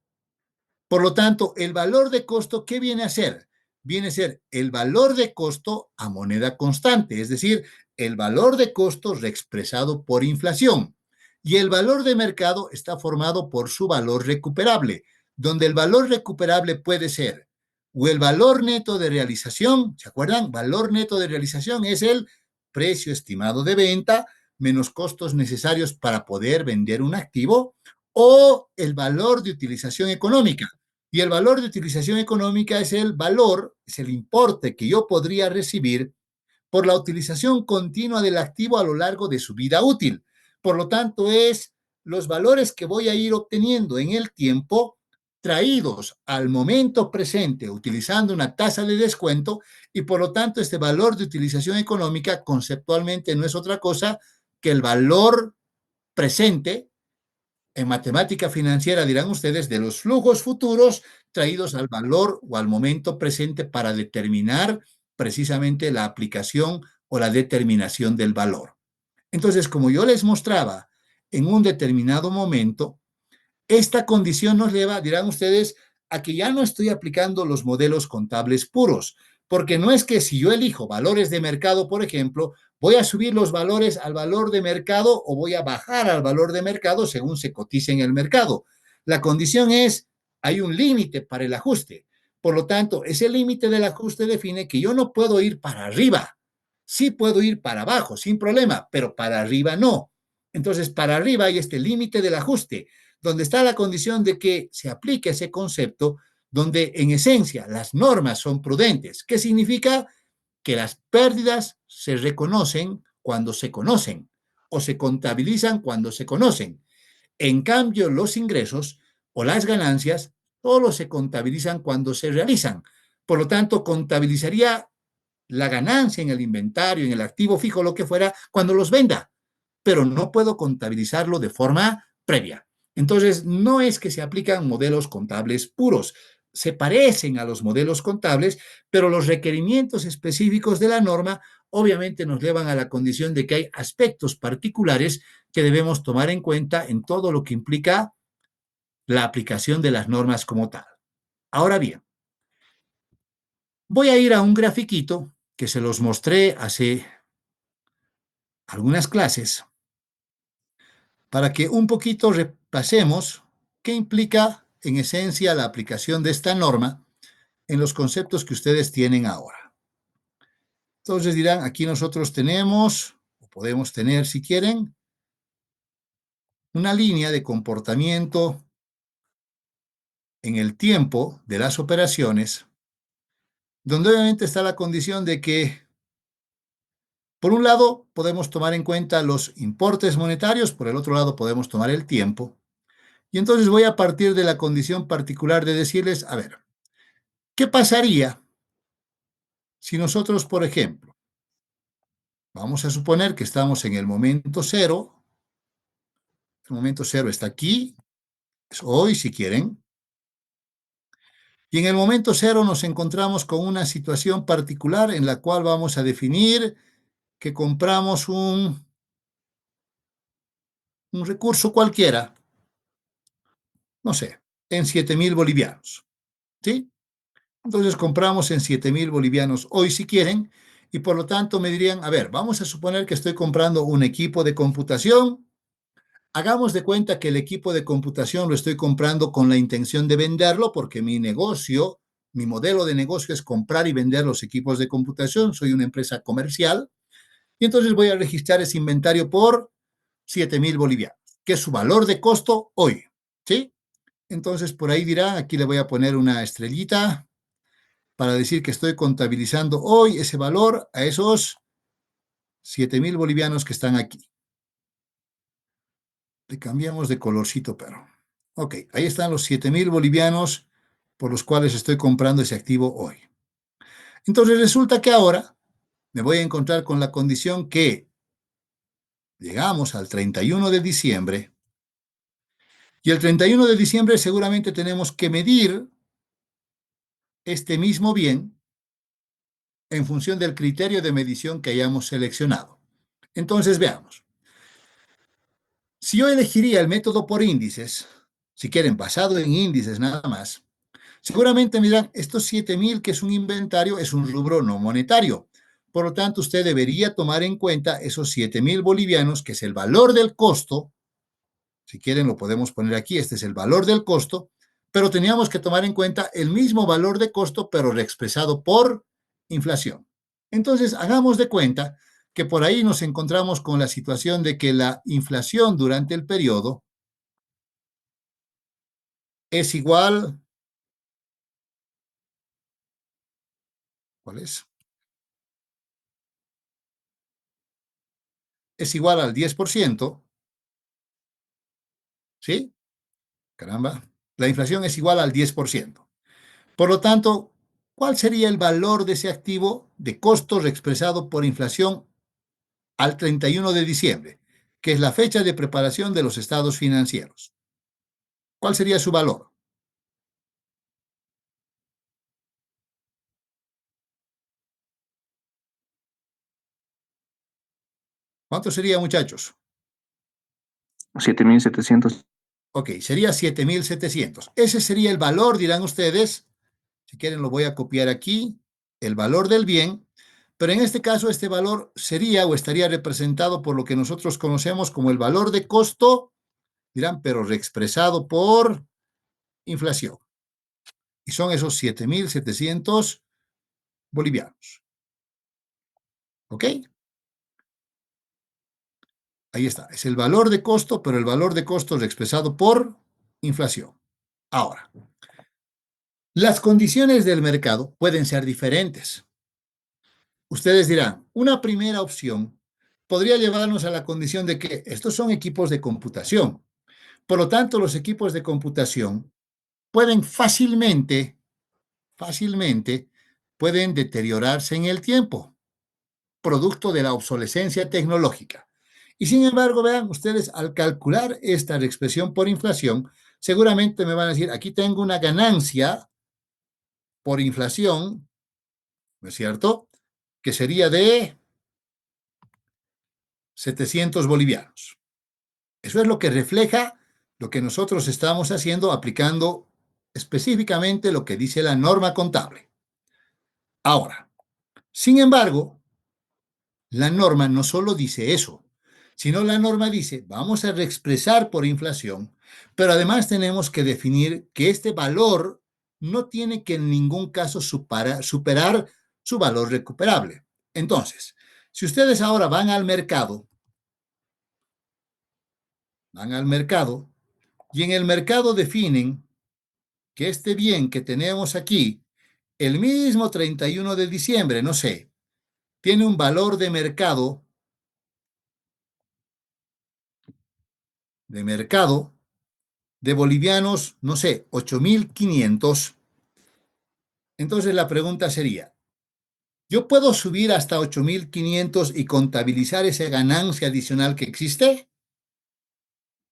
Por lo tanto, el valor de costo, ¿qué viene a ser? Viene a ser el valor de costo a moneda constante, es decir, el valor de costo reexpresado por inflación. Y el valor de mercado está formado por su valor recuperable, donde el valor recuperable puede ser o el valor neto de realización, ¿se acuerdan? Valor neto de realización es el precio estimado de venta menos costos necesarios para poder vender un activo, o el valor de utilización económica. Y el valor de utilización económica es el valor, es el importe que yo podría recibir por la utilización continua del activo a lo largo de su vida útil. Por lo tanto, es los valores que voy a ir obteniendo en el tiempo traídos al momento presente utilizando una tasa de descuento y por lo tanto este valor de utilización económica conceptualmente no es otra cosa que el valor presente en matemática financiera, dirán ustedes, de los flujos futuros traídos al valor o al momento presente para determinar precisamente la aplicación o la determinación del valor. Entonces, como yo les mostraba, en un determinado momento, esta condición nos lleva, dirán ustedes, a que ya no estoy aplicando los modelos contables puros, porque no es que si yo elijo valores de mercado, por ejemplo, voy a subir los valores al valor de mercado o voy a bajar al valor de mercado según se cotice en el mercado. La condición es, hay un límite para el ajuste. Por lo tanto, ese límite del ajuste define que yo no puedo ir para arriba. Sí puedo ir para abajo, sin problema, pero para arriba no. Entonces, para arriba hay este límite del ajuste donde está la condición de que se aplique ese concepto, donde en esencia las normas son prudentes. ¿Qué significa? Que las pérdidas se reconocen cuando se conocen o se contabilizan cuando se conocen. En cambio, los ingresos o las ganancias solo se contabilizan cuando se realizan. Por lo tanto, contabilizaría la ganancia en el inventario, en el activo fijo, lo que fuera, cuando los venda, pero no puedo contabilizarlo de forma previa. Entonces, no es que se aplican modelos contables puros, se parecen a los modelos contables, pero los requerimientos específicos de la norma obviamente nos llevan a la condición de que hay aspectos particulares que debemos tomar en cuenta en todo lo que implica la aplicación de las normas como tal. Ahora bien, voy a ir a un grafiquito que se los mostré hace algunas clases para que un poquito repasemos qué implica en esencia la aplicación de esta norma en los conceptos que ustedes tienen ahora. Entonces dirán, aquí nosotros tenemos, o podemos tener si quieren, una línea de comportamiento en el tiempo de las operaciones, donde obviamente está la condición de que, por un lado, podemos tomar en cuenta los importes monetarios, por el otro lado, podemos tomar el tiempo. Y entonces voy a partir de la condición particular de decirles, a ver, ¿qué pasaría si nosotros, por ejemplo, vamos a suponer que estamos en el momento cero, el momento cero está aquí, es hoy si quieren, y en el momento cero nos encontramos con una situación particular en la cual vamos a definir que compramos un recurso cualquiera, no sé, en 7.000 bolivianos, ¿sí? Entonces compramos en 7.000 bolivianos hoy si quieren, y por lo tanto me dirían, a ver, vamos a suponer que estoy comprando un equipo de computación. Hagamos de cuenta que el equipo de computación lo estoy comprando con la intención de venderlo porque mi negocio, mi modelo de negocio es comprar y vender los equipos de computación. Soy una empresa comercial y entonces voy a registrar ese inventario por 7.000 bolivianos, que es su valor de costo hoy, ¿sí? Entonces por ahí dirá, aquí le voy a poner una estrellita para decir que estoy contabilizando hoy ese valor a esos 7.000 bolivianos que están aquí. Le cambiamos de colorcito, pero. Ok, ahí están los 7.000 bolivianos por los cuales estoy comprando ese activo hoy. Entonces resulta que ahora me voy a encontrar con la condición que llegamos al 31 de diciembre y el 31 de diciembre seguramente tenemos que medir este mismo bien en función del criterio de medición que hayamos seleccionado. Entonces veamos. Si yo elegiría el método por índices, si quieren, basado en índices nada más, seguramente me dirán, estos 7.000 que es un inventario es un rubro no monetario. Por lo tanto, usted debería tomar en cuenta esos 7.000 bolivianos, que es el valor del costo. Si quieren, lo podemos poner aquí. Este es el valor del costo, pero teníamos que tomar en cuenta el mismo valor de costo, pero reexpresado por inflación. Entonces, hagamos de cuenta que por ahí nos encontramos con la situación de que la inflación durante el periodo es igual, ¿cuál es? Es igual al 10%, ¿sí? Caramba, la inflación es igual al 10%. Por lo tanto, ¿cuál sería el valor de ese activo de costos expresado por inflación al 31 de diciembre, que es la fecha de preparación de los estados financieros? ¿Cuál sería su valor? ¿Cuánto sería, muchachos? 7.700. Ok, sería 7.700. Ese sería el valor, dirán ustedes. Si quieren, lo voy a copiar aquí, el valor del bien, pero en este caso este valor sería o estaría representado por lo que nosotros conocemos como el valor de costo, dirán, pero reexpresado por inflación. Y son esos 7.700 bolivianos. ¿Ok? Ahí está. Es el valor de costo, pero el valor de costo reexpresado por inflación. Ahora, las condiciones del mercado pueden ser diferentes. Ustedes dirán, una primera opción podría llevarnos a la condición de que estos son equipos de computación. Por lo tanto, los equipos de computación pueden fácilmente, pueden deteriorarse en el tiempo, producto de la obsolescencia tecnológica. Y sin embargo, vean ustedes, al calcular esta expresión por inflación, seguramente me van a decir, aquí tengo una ganancia por inflación, ¿no es cierto? Que sería de 700 bolivianos. Eso es lo que refleja lo que nosotros estamos haciendo aplicando específicamente lo que dice la norma contable. Ahora, sin embargo, la norma no solo dice eso, sino la norma dice, vamos a reexpresar por inflación, pero además tenemos que definir que este valor no tiene que en ningún caso superar su valor recuperable. Entonces, si ustedes ahora van al mercado y en el mercado definen que este bien que tenemos aquí, el mismo 31 de diciembre, no sé, tiene un valor de mercado de bolivianos, no sé, 8.500. Entonces la pregunta sería, ¿yo puedo subir hasta 8.500 y contabilizar esa ganancia adicional que existe?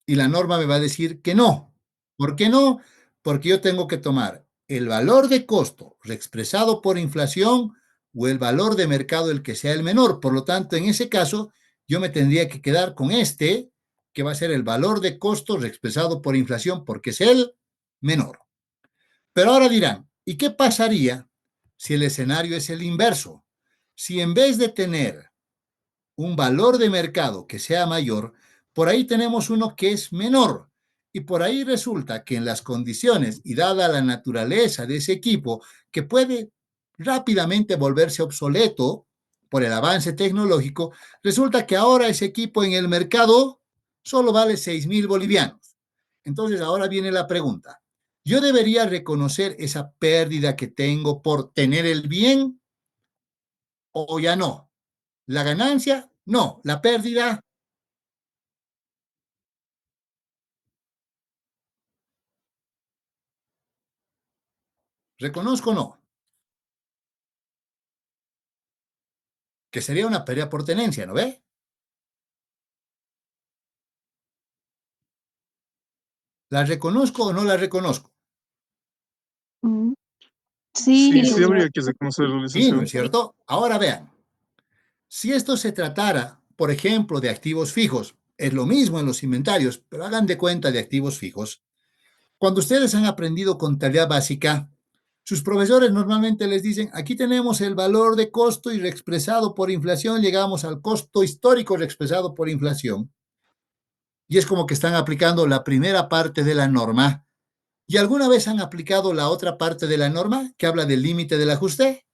Y la norma me va a decir que no. ¿Por qué no? Porque yo tengo que tomar el valor de costo reexpresado por inflación o el valor de mercado, el que sea el menor. Por lo tanto, en ese caso, yo me tendría que quedar con este, que va a ser el valor de costo reexpresado por inflación, porque es el menor. Pero ahora dirán, ¿y qué pasaría si el escenario es el inverso? Si en vez de tener un valor de mercado que sea mayor, por ahí tenemos uno que es menor. Y por ahí resulta que en las condiciones y dada la naturaleza de ese equipo, que puede rápidamente volverse obsoleto por el avance tecnológico, resulta que ahora ese equipo en el mercado solo vale 6.000 bolivianos. Entonces ahora viene la pregunta. ¿Yo debería reconocer esa pérdida que tengo por tener el bien o ya no? La ganancia, no. La pérdida, reconozco no. Que sería una pérdida por tenencia, ¿no ve? ¿La reconozco o no la reconozco? Mm, Sí, sí, sí habría que reconocerlo, Sí, ¿no licenciado. es cierto? Ahora vean, si esto se tratara, por ejemplo, de activos fijos, es lo mismo en los inventarios, pero hagan de cuenta de activos fijos. Cuando ustedes han aprendido contabilidad básica, sus profesores normalmente les dicen, aquí tenemos el valor de costo y reexpresado por inflación, llegamos al costo histórico reexpresado por inflación. Y es como que están aplicando la primera parte de la norma. ¿Y alguna vez han aplicado la otra parte de la norma que habla del límite del ajuste?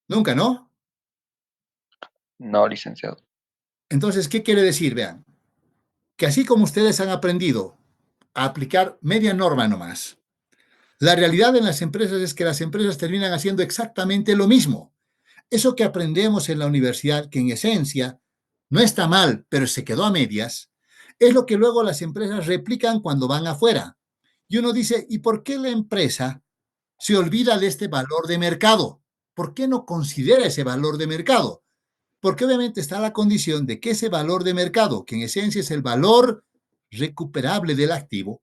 Nunca, ¿no? No, licenciado. Entonces, ¿qué quiere decir? Vean, que así como ustedes han aprendido a aplicar media norma nomás, la realidad en las empresas es que las empresas terminan haciendo exactamente lo mismo. Eso que aprendemos en la universidad, que en esencia no está mal, pero se quedó a medias, es lo que luego las empresas replican cuando van afuera. Y uno dice, ¿y por qué la empresa se olvida de este valor de mercado? ¿Por qué no considera ese valor de mercado? Porque obviamente está la condición de que ese valor de mercado, que en esencia es el valor recuperable del activo,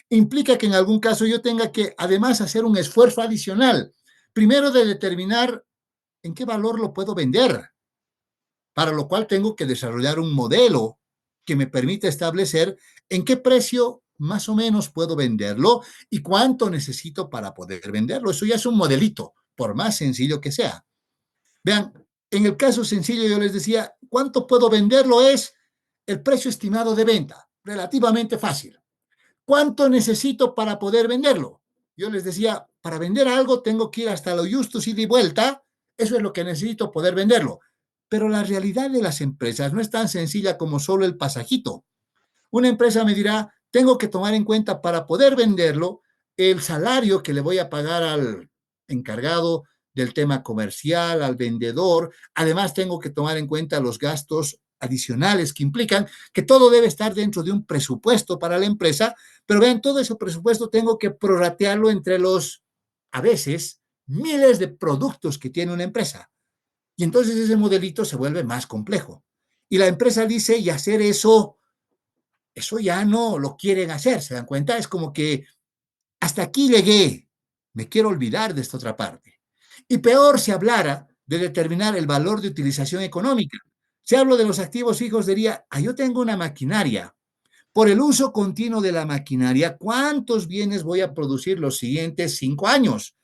implica que en algún caso yo tenga que además hacer un esfuerzo adicional, primero de determinar en qué valor lo puedo vender, para lo cual tengo que desarrollar un modelo que me permita establecer en qué precio más o menos puedo venderlo y cuánto necesito para poder venderlo. Eso ya es un modelito, por más sencillo que sea. Vean, en el caso sencillo yo les decía, ¿cuánto puedo venderlo? Es el precio estimado de venta, relativamente fácil. ¿Cuánto necesito para poder venderlo? Yo les decía, para vender algo tengo que ir hasta lo justo, ida y vuelta. Eso es lo que necesito poder venderlo. Pero la realidad de las empresas no es tan sencilla como solo el pasajito. Una empresa me dirá, tengo que tomar en cuenta para poder venderlo el salario que le voy a pagar al encargado del tema comercial, al vendedor. Además, tengo que tomar en cuenta los gastos adicionales que implican que todo debe estar dentro de un presupuesto para la empresa, pero vean, todo ese presupuesto tengo que prorratearlo entre los, a veces, miles de productos que tiene una empresa. Y entonces ese modelito se vuelve más complejo. Y la empresa dice, y hacer eso ya no lo quieren hacer, ¿se dan cuenta? Es como que hasta aquí llegué. Me quiero olvidar de esta otra parte. Y peor si hablara de determinar el valor de utilización económica. Si hablo de los activos fijos, diría, yo tengo una maquinaria. Por el uso continuo de la maquinaria, ¿cuántos bienes voy a producir los siguientes 5 años?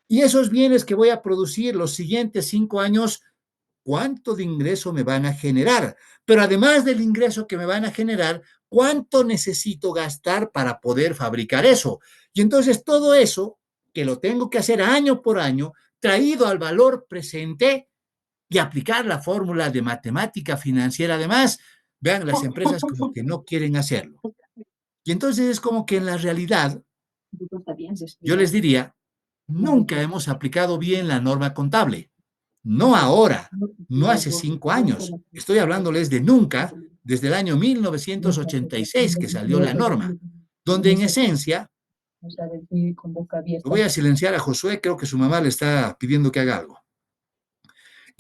Y esos bienes que voy a producir los siguientes 5 años, ¿cuánto de ingreso me van a generar? Pero además del ingreso que me van a generar, ¿cuánto necesito gastar para poder fabricar eso? Y entonces todo eso, que lo tengo que hacer año por año, traído al valor presente y aplicar la fórmula de matemática financiera además, vean, las empresas como que no quieren hacerlo. Y entonces es como que en la realidad, yo les diría, nunca hemos aplicado bien la norma contable. No ahora, no hace 5 años. Estoy hablándoles de nunca, desde el año 1986 que salió la norma, donde en esencia, voy a silenciar a Josué, creo que su mamá le está pidiendo que haga algo.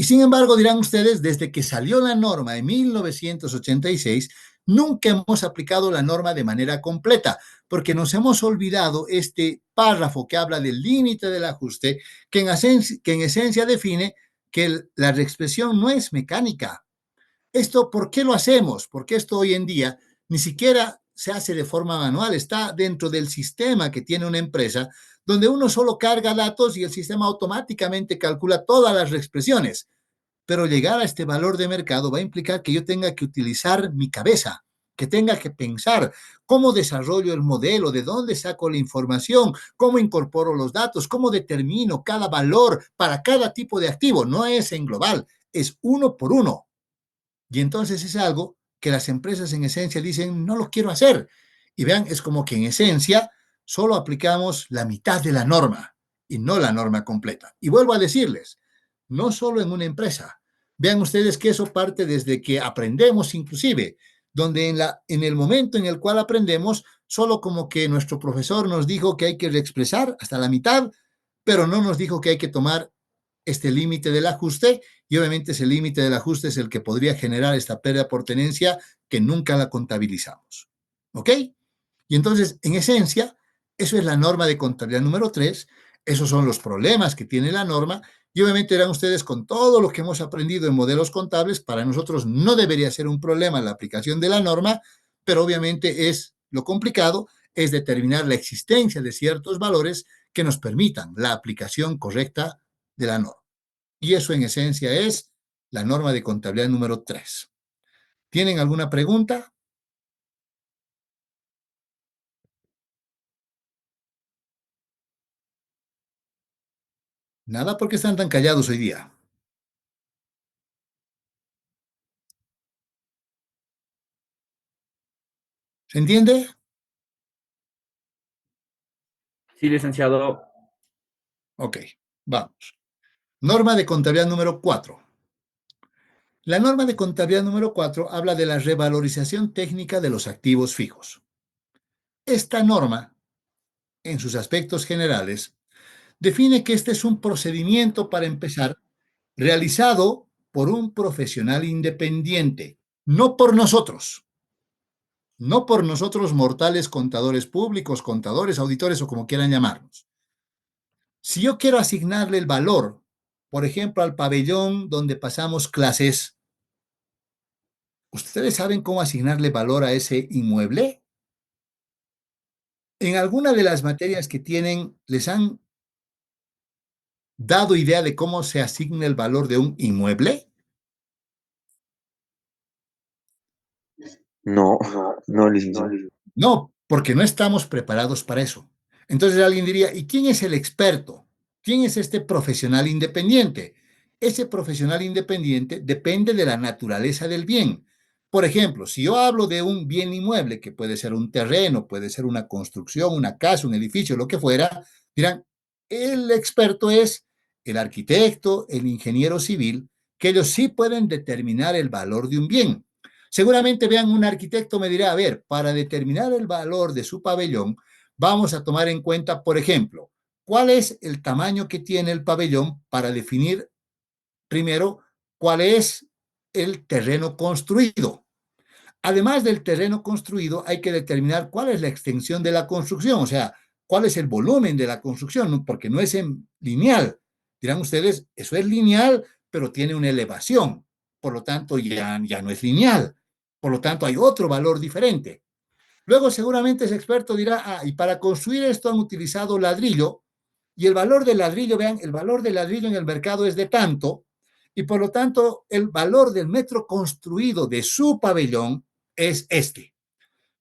Y sin embargo, dirán ustedes, desde que salió la norma en 1986, nunca hemos aplicado la norma de manera completa, porque nos hemos olvidado este párrafo que habla del límite del ajuste, que en esencia define que la reexpresión no es mecánica. ¿Esto por qué lo hacemos? Porque esto hoy en día ni siquiera se hace de forma manual, está dentro del sistema que tiene una empresa, donde uno solo carga datos y el sistema automáticamente calcula todas las reexpresiones. Pero llegar a este valor de mercado va a implicar que yo tenga que utilizar mi cabeza, que tenga que pensar cómo desarrollo el modelo, de dónde saco la información, cómo incorporo los datos, cómo determino cada valor para cada tipo de activo. No es en global, es uno por uno. Y entonces es algo que las empresas en esencia dicen, no lo quiero hacer. Y vean, es como que en esencia solo aplicamos la mitad de la norma y no la norma completa. Y vuelvo a decirles, no solo en una empresa. Vean ustedes que eso parte desde que aprendemos inclusive, donde en el momento en el cual aprendemos, solo como que nuestro profesor nos dijo que hay que reexpresar hasta la mitad, pero no nos dijo que hay que tomar este límite del ajuste y obviamente ese límite del ajuste es el que podría generar esta pérdida por tenencia que nunca la contabilizamos. ¿Ok? Y entonces, en esencia, eso es la norma de contabilidad número 3, esos son los problemas que tiene la norma y obviamente verán ustedes con todo lo que hemos aprendido en modelos contables, para nosotros no debería ser un problema la aplicación de la norma, pero obviamente es lo complicado, es determinar la existencia de ciertos valores que nos permitan la aplicación correcta de la norma. Y eso en esencia es la norma de contabilidad número 3. ¿Tienen alguna pregunta? Nada, porque están tan callados hoy día. ¿Se entiende? Sí, licenciado. Ok, vamos. Norma de contabilidad número 4. La norma de contabilidad número 4 habla de la revalorización técnica de los activos fijos. Esta norma, en sus aspectos generales, define que este es un procedimiento para empezar realizado por un profesional independiente, no por nosotros, no por nosotros mortales contadores públicos, contadores, auditores o como quieran llamarnos. Si yo quiero asignarle el valor, por ejemplo, al pabellón donde pasamos clases, ¿ustedes saben cómo asignarle valor a ese inmueble? ¿En alguna de las materias que tienen les han dado idea de cómo se asigna el valor de un inmueble? No, no, licenciado. No, porque no estamos preparados para eso. Entonces alguien diría, ¿y quién es el experto? ¿Quién es este profesional independiente? Ese profesional independiente depende de la naturaleza del bien. Por ejemplo, si yo hablo de un bien inmueble, que puede ser un terreno, puede ser una construcción, una casa, un edificio, lo que fuera, dirán, el experto es el arquitecto, el ingeniero civil, que ellos sí pueden determinar el valor de un bien. Seguramente vean, un arquitecto me dirá, a ver, para determinar el valor de su pabellón, vamos a tomar en cuenta, por ejemplo, cuál es el tamaño que tiene el pabellón para definir primero cuál es el terreno construido. Además del terreno construido, hay que determinar cuál es la extensión de la construcción, o sea, cuál es el volumen de la construcción, ¿no? Porque no es en lineal. Dirán ustedes, eso es lineal, pero tiene una elevación. Por lo tanto, ya no es lineal. Por lo tanto, hay otro valor diferente. Luego, seguramente ese experto dirá, y para construir esto han utilizado ladrillo, y el valor del ladrillo, vean, el valor del ladrillo en el mercado es de tanto, y por lo tanto, el valor del metro construido de su pabellón es este.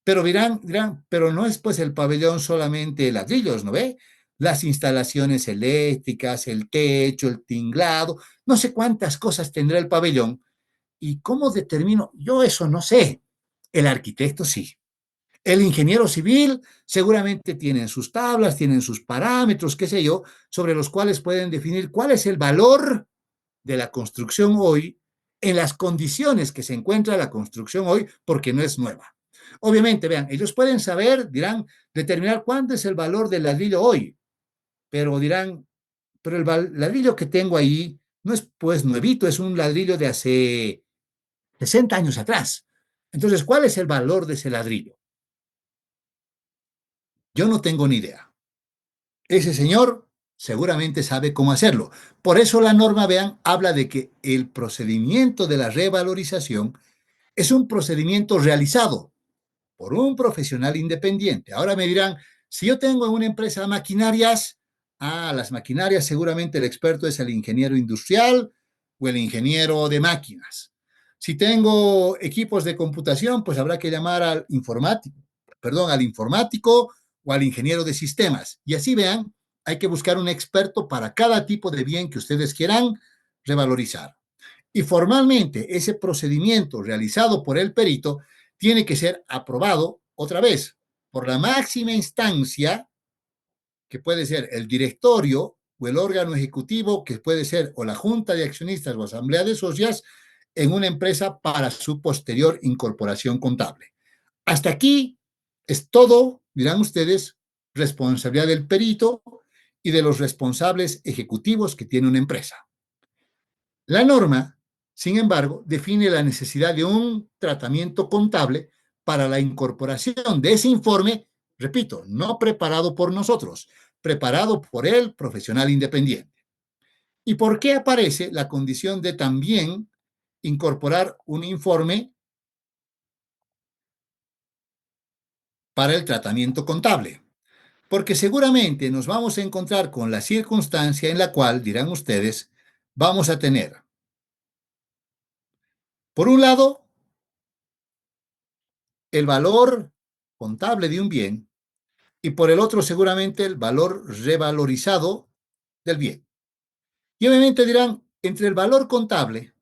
Pero dirán, pero no es pues el pabellón solamente ladrillos, ¿no ve? Las instalaciones eléctricas, el techo, el tinglado, no sé cuántas cosas tendrá el pabellón. ¿Y cómo determino? Yo eso no sé. El arquitecto sí. El ingeniero civil seguramente tienen sus tablas, tienen sus parámetros, qué sé yo, sobre los cuales pueden definir cuál es el valor de la construcción hoy en las condiciones que se encuentra la construcción hoy, porque no es nueva. Obviamente, vean, ellos pueden saber, dirán, determinar cuánto es el valor del ladrillo hoy, pero dirán, pero el ladrillo que tengo ahí no es pues nuevito, es un ladrillo de hace 60 años atrás. Entonces, ¿cuál es el valor de ese ladrillo? Yo no tengo ni idea. Ese señor seguramente sabe cómo hacerlo. Por eso la norma, vean, habla de que el procedimiento de la revalorización es un procedimiento realizado por un profesional independiente. Ahora me dirán, si yo tengo en una empresa maquinarias, las maquinarias seguramente el experto es el ingeniero industrial o el ingeniero de máquinas. Si tengo equipos de computación, pues habrá que llamar al informático o al ingeniero de sistemas. Y así vean, hay que buscar un experto para cada tipo de bien que ustedes quieran revalorizar. Y formalmente ese procedimiento realizado por el perito tiene que ser aprobado otra vez por la máxima instancia, que puede ser el directorio o el órgano ejecutivo, que puede ser o la junta de accionistas o asamblea de socias en una empresa para su posterior incorporación contable. Hasta aquí es todo, dirán ustedes, responsabilidad del perito y de los responsables ejecutivos que tiene una empresa. La norma, sin embargo, define la necesidad de un tratamiento contable para la incorporación de ese informe, repito, no preparado por nosotros, preparado por el profesional independiente. ¿Y por qué aparece la condición de también incorporar un informe para el tratamiento contable? Porque seguramente nos vamos a encontrar con la circunstancia en la cual, dirán ustedes, vamos a tener, por un lado, el valor contable de un bien y por el otro seguramente el valor revalorizado del bien. Y obviamente dirán, entre el valor contable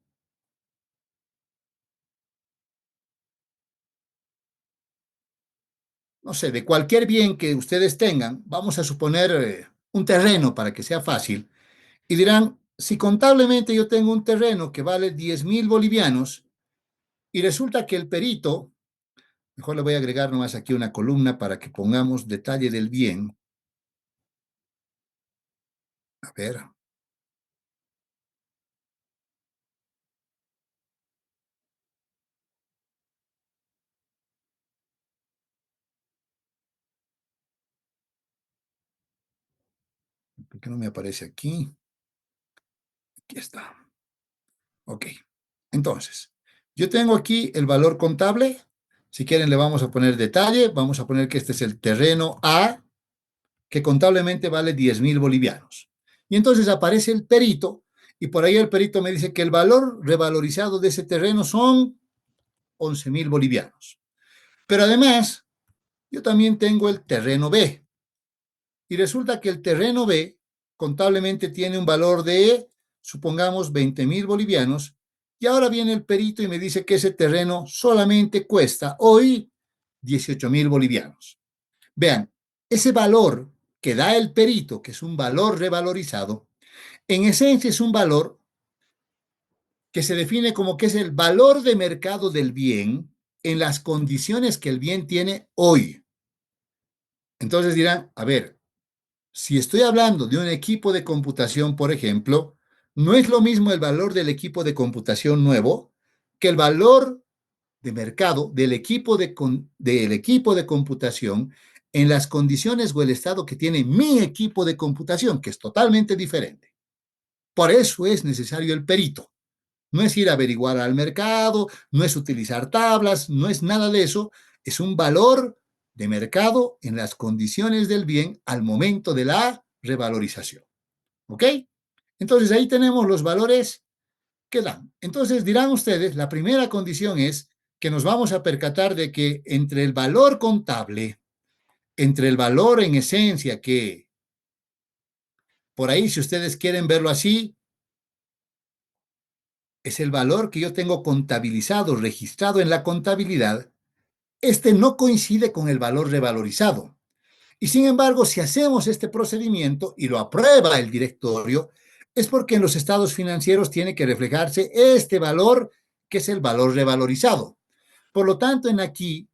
no sé, de cualquier bien que ustedes tengan, vamos a suponer un terreno para que sea fácil, y dirán, si contablemente yo tengo un terreno que vale 10,000 bolivianos y resulta que el perito, mejor le voy a agregar nomás aquí una columna para que pongamos detalle del bien. A ver, ¿por qué no me aparece aquí? Aquí está. Ok. Entonces, yo tengo aquí el valor contable. Si quieren, le vamos a poner detalle. Vamos a poner que este es el terreno A, que contablemente vale 10,000 bolivianos. Y entonces aparece el perito, y por ahí el perito me dice que el valor revalorizado de ese terreno son 11,000 bolivianos. Pero además, yo también tengo el terreno B. Y resulta que el terreno B contablemente tiene un valor de, supongamos, 20,000 bolivianos. Y ahora viene el perito y me dice que ese terreno solamente cuesta hoy 18,000 bolivianos. Vean, ese valor que da el perito, que es un valor revalorizado, en esencia es un valor que se define como que es el valor de mercado del bien en las condiciones que el bien tiene hoy. Entonces dirán, a ver, si estoy hablando de un equipo de computación, por ejemplo, no es lo mismo el valor del equipo de computación nuevo que el valor de mercado del equipo de computación en las condiciones o el estado que tiene mi equipo de computación, que es totalmente diferente. Por eso es necesario el perito. No es ir a averiguar al mercado, no es utilizar tablas, no es nada de eso. Es un valor de mercado en las condiciones del bien al momento de la revalorización. ¿Ok? Entonces ahí tenemos los valores que dan. Entonces dirán ustedes, la primera condición es que nos vamos a percatar de que entre el valor contable, entre el valor en esencia que, por ahí si ustedes quieren verlo así, es el valor que yo tengo contabilizado, registrado en la contabilidad, este no coincide con el valor revalorizado. Y sin embargo, si hacemos este procedimiento y lo aprueba el directorio, es porque en los estados financieros tiene que reflejarse este valor, que es el valor revalorizado. Por lo tanto, en aquí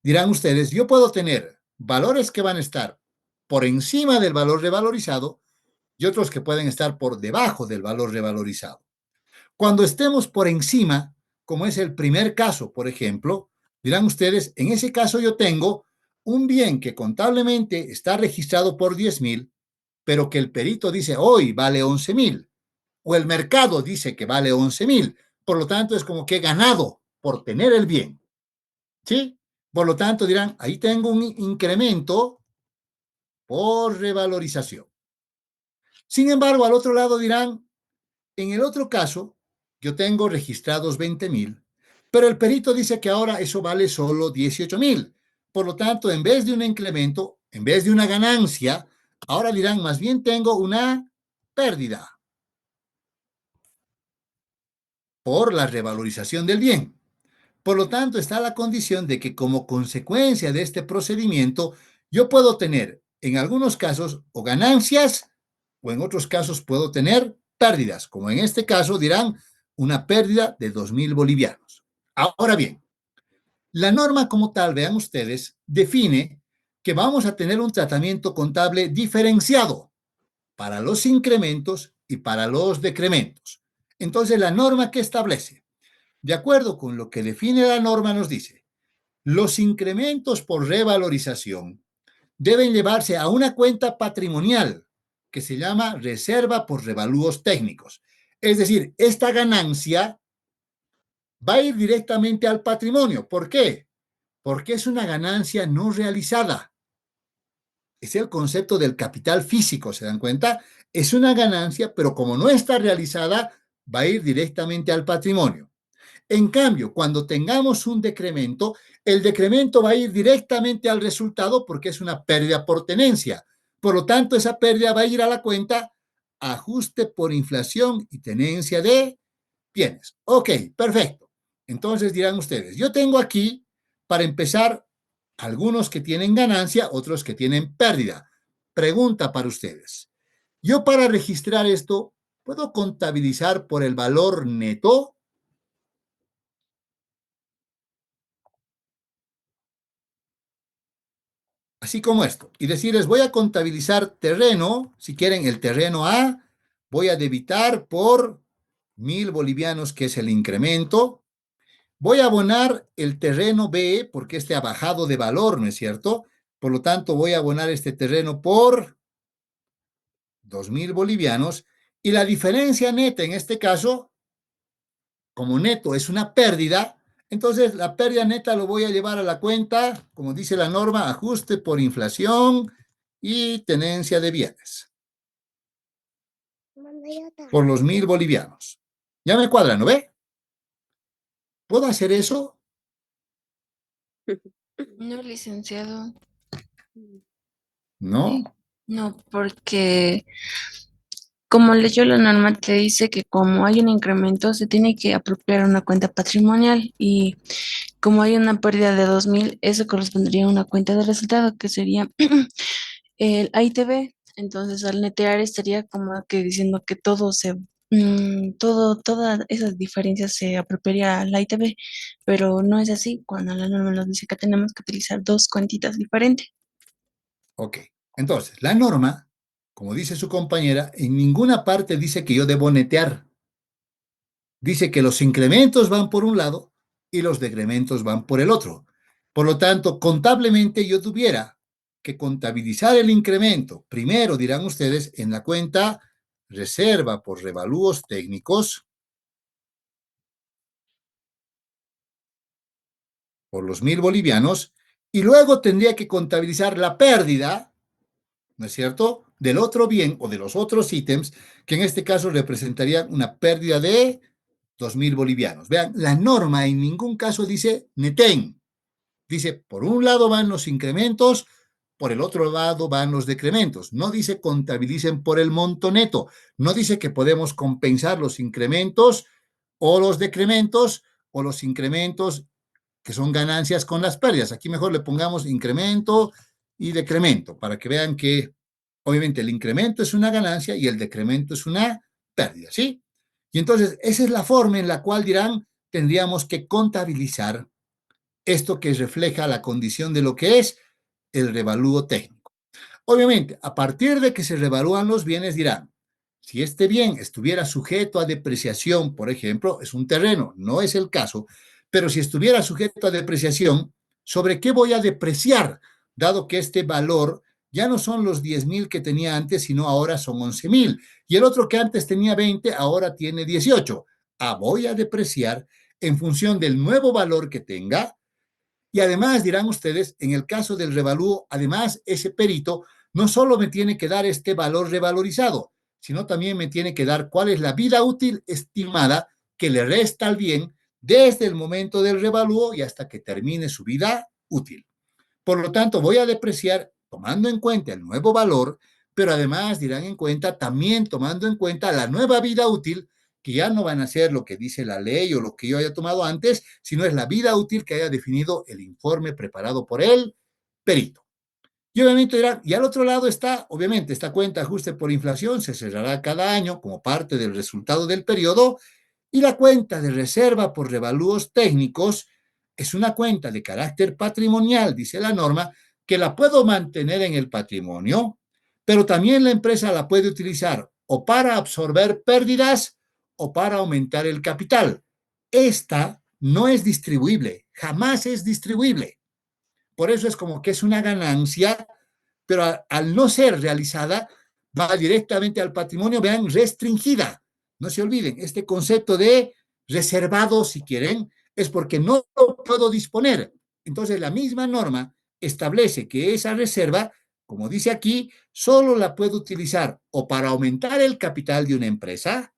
dirán ustedes, yo puedo tener valores que van a estar por encima del valor revalorizado y otros que pueden estar por debajo del valor revalorizado. Cuando estemos por encima, como es el primer caso, por ejemplo, dirán ustedes, en ese caso yo tengo un bien que contablemente está registrado por 10,000, pero que el perito dice hoy vale 11,000, o el mercado dice que vale 11,000. Por lo tanto, es como que he ganado por tener el bien. ¿Sí? Por lo tanto, dirán, ahí tengo un incremento por revalorización. Sin embargo, al otro lado dirán, en el otro caso, yo tengo registrados 20,000, pero el perito dice que ahora eso vale solo 18,000. Por lo tanto, en vez de un incremento, en vez de una ganancia, ahora dirán, más bien tengo una pérdida por la revalorización del bien. Por lo tanto, está la condición de que como consecuencia de este procedimiento, yo puedo tener en algunos casos o ganancias o en otros casos puedo tener pérdidas, como en este caso dirán una pérdida de 2,000 bolivianos. Ahora bien, la norma como tal, vean ustedes, define que vamos a tener un tratamiento contable diferenciado para los incrementos y para los decrementos. Entonces, la norma que establece, de acuerdo con lo que define la norma, nos dice, los incrementos por revalorización deben llevarse a una cuenta patrimonial que se llama reserva por revalúos técnicos. Es decir, esta ganancia va a ir directamente al patrimonio. ¿Por qué? Porque es una ganancia no realizada. Es el concepto del capital físico, ¿se dan cuenta? Es una ganancia, pero como no está realizada, va a ir directamente al patrimonio. En cambio, cuando tengamos un decremento, el decremento va a ir directamente al resultado porque es una pérdida por tenencia. Por lo tanto, esa pérdida va a ir a la cuenta ajuste por inflación y tenencia de bienes. Ok, perfecto. Entonces dirán ustedes, yo tengo aquí, para empezar, algunos que tienen ganancia, otros que tienen pérdida. Pregunta para ustedes. Yo para registrar esto, ¿puedo contabilizar por el valor neto? Así como esto, y decirles, voy a contabilizar terreno, si quieren el terreno A, voy a debitar por 1,000 bolivianos, que es el incremento, voy a abonar el terreno B, porque este ha bajado de valor, ¿no es cierto? Por lo tanto, voy a abonar este terreno por 2,000 bolivianos, y la diferencia neta, en este caso, como neto es una pérdida, entonces la pérdida neta lo voy a llevar a la cuenta, como dice la norma, ajuste por inflación y tenencia de bienes, por los 1,000 bolivianos. Ya me cuadra, ¿no ve? ¿Puedo hacer eso? No, licenciado. No. No, porque como leyó la norma, te dice que como hay un incremento, se tiene que apropiar una cuenta patrimonial y como hay una pérdida de 2,000, eso correspondería a una cuenta de resultado que sería el AITB. Entonces, al netear estaría como que diciendo que toda esa diferencia se apropiaría al AITB, pero no es así cuando la norma nos dice que tenemos que utilizar dos cuentitas diferentes. Ok. Entonces, la norma, como dice su compañera, en ninguna parte dice que yo debo netear. Dice que los incrementos van por un lado y los decrementos van por el otro. Por lo tanto, contablemente yo tuviera que contabilizar el incremento. Primero, dirán ustedes, en la cuenta reserva por revalúos técnicos por los 1.000 bolivianos, y luego tendría que contabilizar la pérdida, ¿no es cierto?, del otro bien o de los otros ítems, que en este caso representarían una pérdida de 2.000 bolivianos. Vean, la norma en ningún caso dice netén. Dice, por un lado van los incrementos, por el otro lado van los decrementos. No dice contabilicen por el monto neto. No dice que podemos compensar los incrementos o los decrementos o los incrementos que son ganancias con las pérdidas. Aquí mejor le pongamos incremento y decremento para que vean que obviamente el incremento es una ganancia y el decremento es una pérdida, ¿sí? Y entonces esa es la forma en la cual dirán tendríamos que contabilizar esto que refleja la condición de lo que es el revalúo técnico. Obviamente, a partir de que se revalúan los bienes, dirán, si este bien estuviera sujeto a depreciación, por ejemplo, es un terreno, no es el caso, pero si estuviera sujeto a depreciación, ¿sobre qué voy a depreciar? Dado que este valor ya no son los 10.000 que tenía antes, sino ahora son 11.000. Y el otro que antes tenía 20, ahora tiene 18. Voy a depreciar en función del nuevo valor que tenga. Y además, dirán ustedes, en el caso del revalúo, además, ese perito no solo me tiene que dar este valor revalorizado, sino también me tiene que dar cuál es la vida útil estimada que le resta al bien desde el momento del revalúo y hasta que termine su vida útil. Por lo tanto, voy a depreciar tomando en cuenta el nuevo valor, pero además dirán en cuenta también tomando en cuenta la nueva vida útil, que ya no van a ser lo que dice la ley o lo que yo haya tomado antes, sino es la vida útil que haya definido el informe preparado por el perito. Y obviamente dirán, y al otro lado está, obviamente, esta cuenta de ajuste por inflación se cerrará cada año como parte del resultado del periodo, y la cuenta de reserva por revalúos técnicos es una cuenta de carácter patrimonial, dice la norma, que la puedo mantener en el patrimonio, pero también la empresa la puede utilizar o para absorber pérdidas o para aumentar el capital. Esta no es distribuible, jamás es distribuible. Por eso es como que es una ganancia, pero al no ser realizada, va directamente al patrimonio, vean, restringida. No se olviden, este concepto de reservado, si quieren, es porque no lo puedo disponer. Entonces, la misma norma establece que esa reserva, como dice aquí, solo la puedo utilizar o para aumentar el capital de una empresa,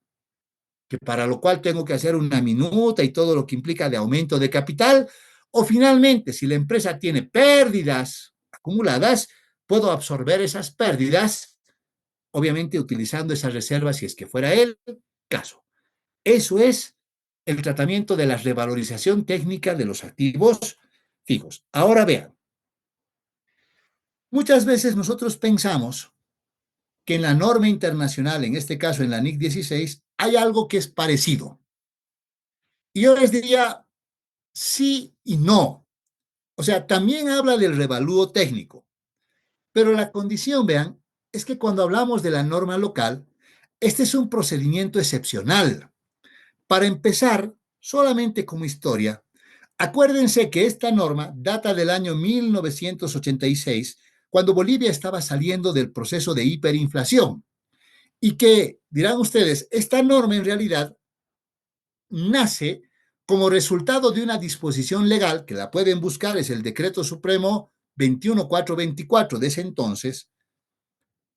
que para lo cual tengo que hacer una minuta y todo lo que implica de aumento de capital, o finalmente, si la empresa tiene pérdidas acumuladas, puedo absorber esas pérdidas, obviamente utilizando esa reserva si es que fuera el caso. Eso es el tratamiento de la revalorización técnica de los activos fijos. Ahora vean, muchas veces nosotros pensamos que en la norma internacional, en este caso en la NIC 16, hay algo que es parecido. Y yo les diría sí y no. O sea, también habla del revalúo técnico, pero la condición, vean, es que cuando hablamos de la norma local, este es un procedimiento excepcional. Para empezar, solamente como historia, acuérdense que esta norma data del año 1986, cuando Bolivia estaba saliendo del proceso de hiperinflación, y que, dirán ustedes, esta norma en realidad nace como resultado de una disposición legal, que la pueden buscar, es el Decreto Supremo 21424 de ese entonces,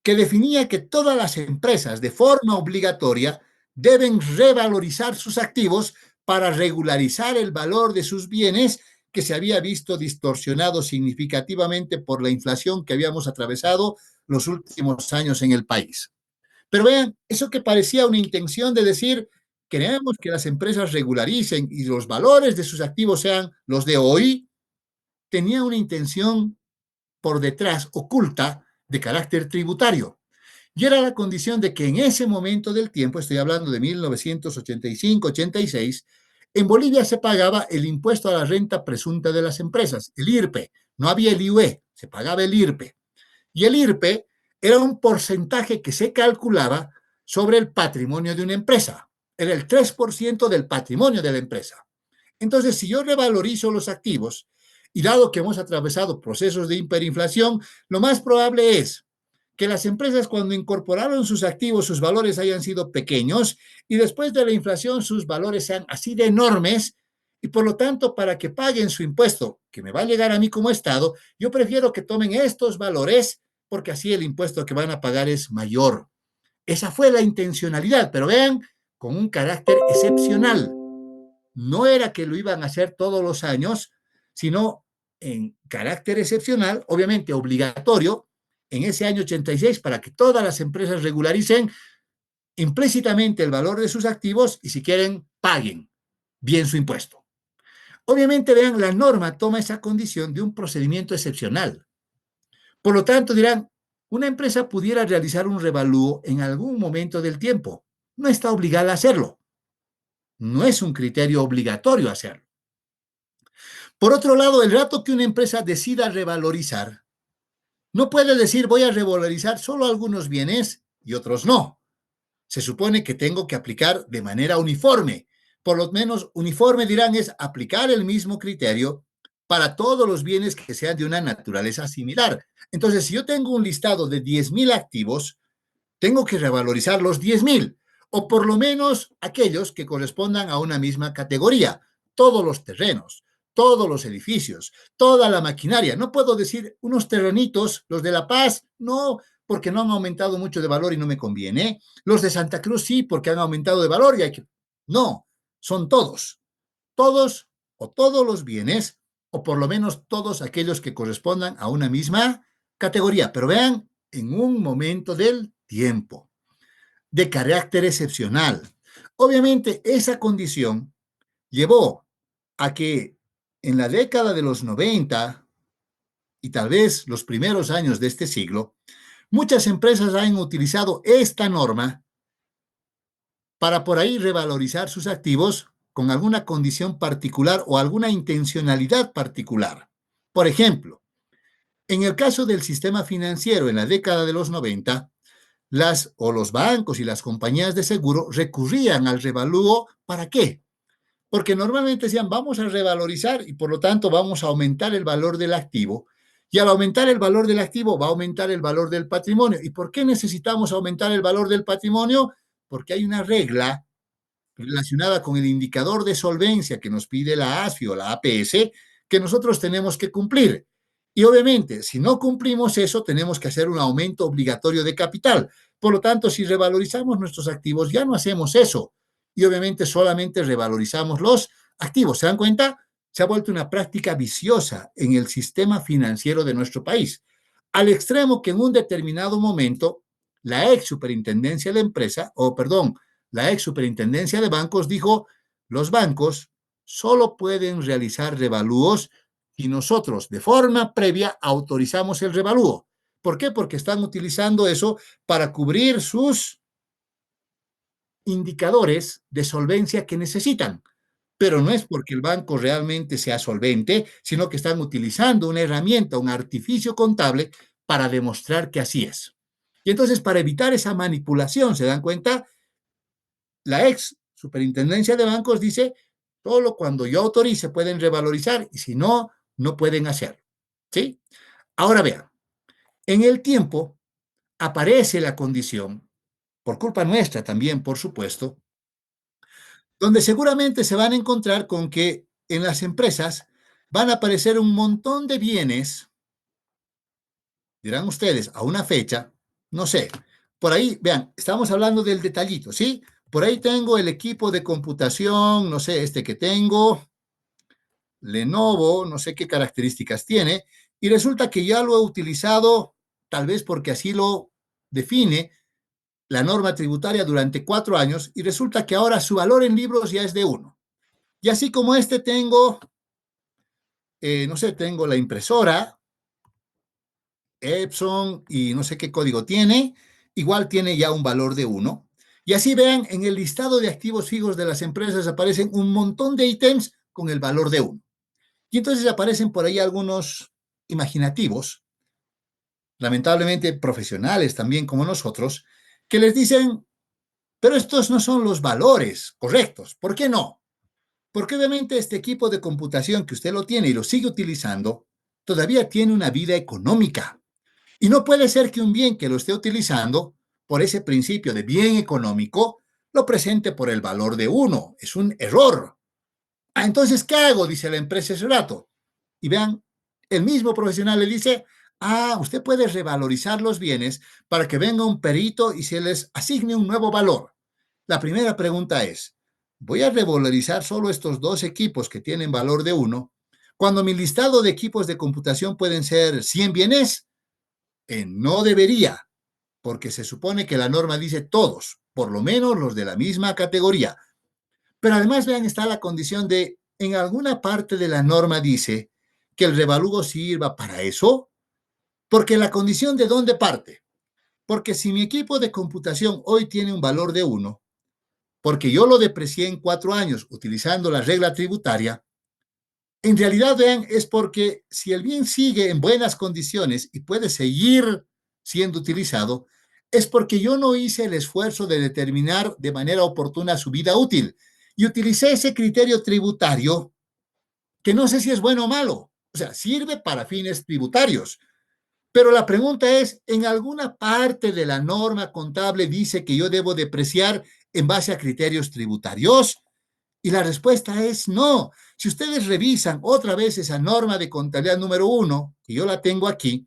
que definía que todas las empresas de forma obligatoria deben revalorizar sus activos para regularizar el valor de sus bienes que se había visto distorsionado significativamente por la inflación que habíamos atravesado los últimos años en el país. Pero vean, eso que parecía una intención de decir, queremos que las empresas regularicen y los valores de sus activos sean los de hoy, tenía una intención por detrás, oculta, de carácter tributario. Y era la condición de que en ese momento del tiempo, estoy hablando de 1985-86, en Bolivia se pagaba el impuesto a la renta presunta de las empresas, el IRPE. No había el IUE, se pagaba el IRPE. Y el IRPE era un porcentaje que se calculaba sobre el patrimonio de una empresa. Era el 3% del patrimonio de la empresa. Entonces, si yo revalorizo los activos, Y dado que hemos atravesado procesos de hiperinflación, lo más probable es que las empresas cuando incorporaron sus activos, sus valores hayan sido pequeños y después de la inflación sus valores sean así de enormes y por lo tanto para que paguen su impuesto, que me va a llegar a mí como Estado, yo prefiero que tomen estos valores porque así el impuesto que van a pagar es mayor. Esa fue la intencionalidad, pero vean, con un carácter excepcional. No era que lo iban a hacer todos los años, sino en carácter excepcional, obviamente obligatorio, en ese año 86 para que todas las empresas regularicen implícitamente el valor de sus activos y si quieren paguen bien su impuesto. Obviamente, vean, la norma toma esa condición de un procedimiento excepcional. Por lo tanto, dirán, una empresa pudiera realizar un revalúo en algún momento del tiempo. No está obligada a hacerlo. No es un criterio obligatorio hacerlo. Por otro lado, el rato que una empresa decida revalorizar, no puede decir voy a revalorizar solo algunos bienes y otros no. Se supone que tengo que aplicar de manera uniforme. Por lo menos uniforme dirán es aplicar el mismo criterio para todos los bienes que sean de una naturaleza similar. Entonces, si yo tengo un listado de 10,000 activos, tengo que revalorizar los 10,000 o por lo menos aquellos que correspondan a una misma categoría, todos los terrenos, todos los edificios, toda la maquinaria. No puedo decir unos terrenitos, los de La Paz, no, porque no han aumentado mucho de valor y no me conviene. Los de Santa Cruz sí, porque han aumentado de valor y hay que... No, son todos, todos o todos los bienes, o por lo menos todos aquellos que correspondan a una misma categoría. Pero vean, en un momento del tiempo, de carácter excepcional. Obviamente, esa condición llevó a que en la década de los 90 y tal vez los primeros años de este siglo, muchas empresas han utilizado esta norma para por ahí revalorizar sus activos con alguna condición particular o alguna intencionalidad particular. Por ejemplo, en el caso del sistema financiero en la década de los 90, los bancos y las compañías de seguro recurrían al revalúo. ¿Para qué? Porque normalmente decían, vamos a revalorizar y por lo tanto vamos a aumentar el valor del activo. Y al aumentar el valor del activo va a aumentar el valor del patrimonio. ¿Y por qué necesitamos aumentar el valor del patrimonio? Porque hay una regla relacionada con el indicador de solvencia que nos pide la ASFI o la APS que nosotros tenemos que cumplir. Y obviamente, si no cumplimos eso, tenemos que hacer un aumento obligatorio de capital. Por lo tanto, si revalorizamos nuestros activos, ya no hacemos eso. Y obviamente solamente revalorizamos los activos. ¿Se dan cuenta? Se ha vuelto una práctica viciosa en el sistema financiero de nuestro país. Al extremo que en un determinado momento, la ex superintendencia de empresa, o perdón, la ex superintendencia de bancos dijo, los bancos solo pueden realizar revalúos y nosotros de forma previa autorizamos el revalúo. ¿Por qué? Porque están utilizando eso para cubrir sus indicadores de solvencia que necesitan. Pero no es porque el banco realmente sea solvente, sino que están utilizando una herramienta, un artificio contable para demostrar que así es. Y entonces, para evitar esa manipulación, ¿se dan cuenta? La ex superintendencia de bancos dice, solo cuando yo autorice pueden revalorizar y si no, no pueden hacerlo. ¿Sí? Ahora vean, en el tiempo aparece la condición, por culpa nuestra también, por supuesto, donde seguramente se van a encontrar con que en las empresas van a aparecer un montón de bienes, dirán ustedes, a una fecha, no sé, por ahí, vean, estamos hablando del detallito, ¿sí? Por ahí tengo el equipo de computación, no sé, este que tengo, Lenovo, no sé qué características tiene, y resulta que ya lo he utilizado, tal vez porque así lo define la norma tributaria durante 4 años, y resulta que ahora su valor en libros ya es de 1. Y así como este tengo, no sé, tengo la impresora, Epson, y no sé qué código tiene, igual tiene ya un valor de 1. Y así vean, en el listado de activos fijos de las empresas aparecen un montón de ítems con el valor de 1. Y entonces aparecen por ahí algunos imaginativos, lamentablemente profesionales también como nosotros, que les dicen, pero estos no son los valores correctos. ¿Por qué no? Porque obviamente este equipo de computación que usted lo tiene y lo sigue utilizando, todavía tiene una vida económica. Y no puede ser que un bien que lo esté utilizando por ese principio de bien económico lo presente por el valor de uno. Es un error. Ah, entonces, ¿qué hago? Dice la empresa ese rato. Y vean, el mismo profesional le dice, usted puede revalorizar los bienes para que venga un perito y se les asigne un nuevo valor. La primera pregunta es, ¿voy a revalorizar solo estos dos equipos que tienen valor de uno, cuando mi listado de equipos de computación pueden ser 100 bienes? No debería, porque se supone que la norma dice todos, por lo menos los de la misma categoría. Pero además, vean, está la condición de, en alguna parte de la norma dice que el revalúo sirva para eso, porque la condición de dónde parte. Porque si mi equipo de computación hoy tiene un valor de 1, porque yo lo deprecié en 4 años utilizando la regla tributaria, en realidad, vean, es porque si el bien sigue en buenas condiciones y puede seguir siendo utilizado, es porque yo no hice el esfuerzo de determinar de manera oportuna su vida útil y utilicé ese criterio tributario que no sé si es bueno o malo. O sea, sirve para fines tributarios. Pero la pregunta es, ¿en alguna parte de la norma contable dice que yo debo depreciar en base a criterios tributarios? Y la respuesta es no. Si ustedes revisan otra vez esa norma de contabilidad número 1, que yo la tengo aquí,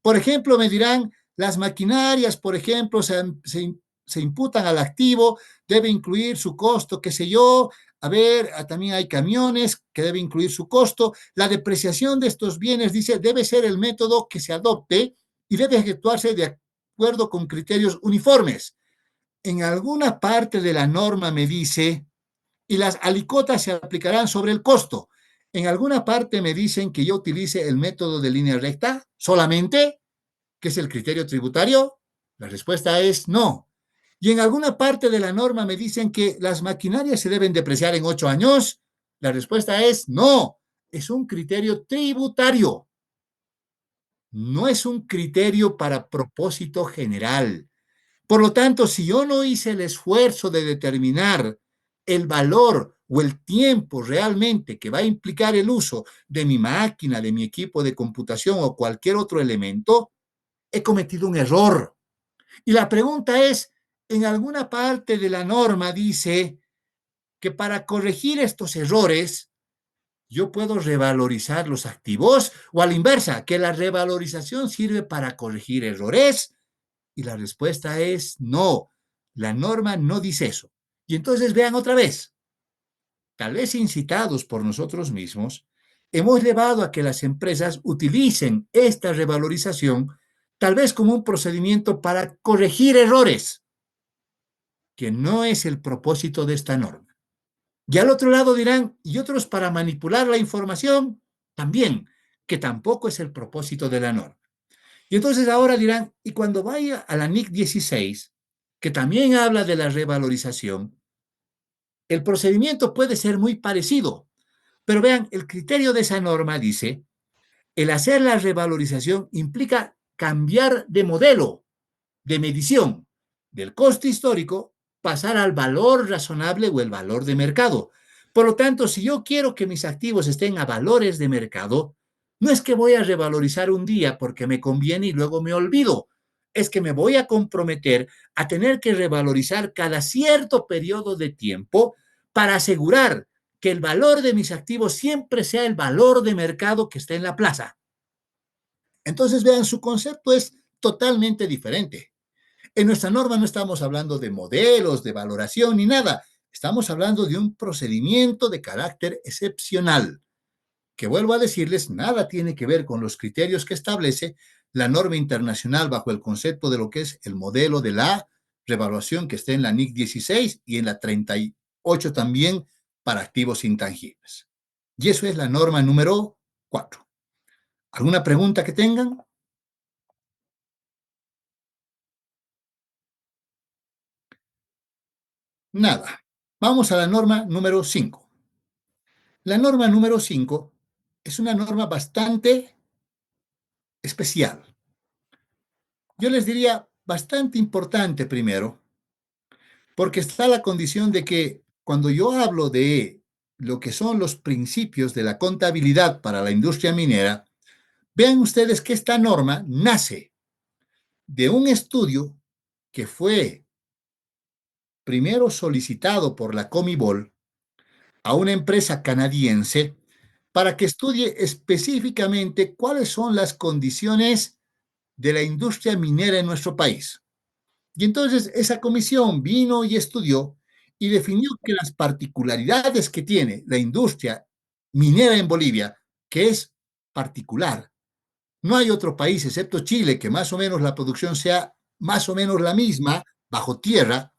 por ejemplo, me dirán, las maquinarias, por ejemplo, se imputan al activo, debe incluir su costo, qué sé yo. A ver, también hay camiones que debe incluir su costo. La depreciación de estos bienes, dice, debe ser el método que se adopte y debe efectuarse de acuerdo con criterios uniformes. En alguna parte de la norma me dice y las alicuotas se aplicarán sobre el costo. En alguna parte me dicen que yo utilice el método de línea recta solamente, que es el criterio tributario. La respuesta es no. Y en alguna parte de la norma me dicen que las maquinarias se deben depreciar en 8 años. La respuesta es no. Es un criterio tributario. No es un criterio para propósito general. Por lo tanto, si yo no hice el esfuerzo de determinar el valor o el tiempo realmente que va a implicar el uso de mi máquina, de mi equipo de computación o cualquier otro elemento, he cometido un error. Y la pregunta es, en alguna parte de la norma dice que para corregir estos errores, yo puedo revalorizar los activos o a la inversa, que la revalorización sirve para corregir errores. Y la respuesta es no, la norma no dice eso. Y entonces vean otra vez, tal vez incitados por nosotros mismos, hemos llevado a que las empresas utilicen esta revalorización tal vez como un procedimiento para corregir errores, que no es el propósito de esta norma. Y al otro lado dirán, y otros para manipular la información, también, que tampoco es el propósito de la norma. Y entonces ahora dirán, y cuando vaya a la NIC 16, que también habla de la revalorización, el procedimiento puede ser muy parecido, pero vean, el criterio de esa norma dice, el hacer la revalorización implica cambiar de modelo, de medición, del coste histórico, pasar al valor razonable o el valor de mercado. Por lo tanto, si yo quiero que mis activos estén a valores de mercado, no es que voy a revalorizar un día porque me conviene y luego me olvido. Es que me voy a comprometer a tener que revalorizar cada cierto periodo de tiempo para asegurar que el valor de mis activos siempre sea el valor de mercado que esté en la plaza. Entonces, vean, su concepto es totalmente diferente. En nuestra norma no estamos hablando de modelos, de valoración ni nada. Estamos hablando de un procedimiento de carácter excepcional, que vuelvo a decirles, nada tiene que ver con los criterios que establece la norma internacional bajo el concepto de lo que es el modelo de la revaluación que está en la NIC 16 y en la 38 también para activos intangibles. Y eso es la norma número 4. ¿Alguna pregunta que tengan? Nada. Vamos a la norma número 5. La norma número 5 es una norma bastante especial. Yo les diría bastante importante primero, porque está la condición de que cuando yo hablo de lo que son los principios de la contabilidad para la industria minera, vean ustedes que esta norma nace de un estudio que fue primero solicitado por la Comibol a una empresa canadiense para que estudie específicamente cuáles son las condiciones de la industria minera en nuestro país. Y entonces esa comisión vino y estudió y definió que las particularidades que tiene la industria minera en Bolivia, que es particular. No hay otro país, excepto Chile, que más o menos la producción sea más o menos la misma bajo tierra.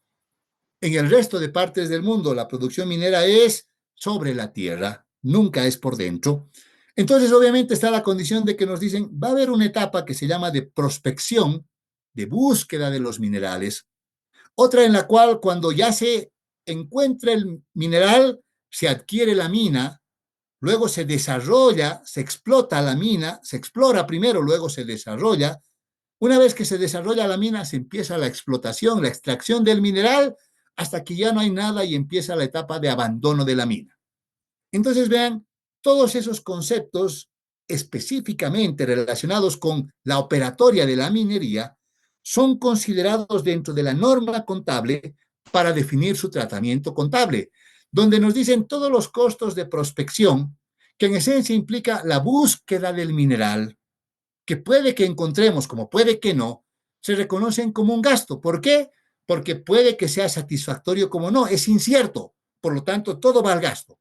En el resto de partes del mundo, la producción minera es sobre la tierra, nunca es por dentro. Entonces, obviamente, está la condición de que nos dicen, va a haber una etapa que se llama de prospección, de búsqueda de los minerales, otra en la cual cuando ya se encuentra el mineral, se adquiere la mina, luego se desarrolla, se explota la mina, se explora primero, luego se desarrolla. Una vez que se desarrolla la mina, se empieza la explotación, la extracción del mineral, hasta que ya no hay nada y empieza la etapa de abandono de la mina. Entonces, vean, todos esos conceptos específicamente relacionados con la operatoria de la minería son considerados dentro de la norma contable para definir su tratamiento contable, donde nos dicen todos los costos de prospección, que en esencia implica la búsqueda del mineral, que puede que encontremos, como puede que no, se reconocen como un gasto. ¿Por qué? Porque puede que sea satisfactorio como no, es incierto. Por lo tanto, todo va al gasto.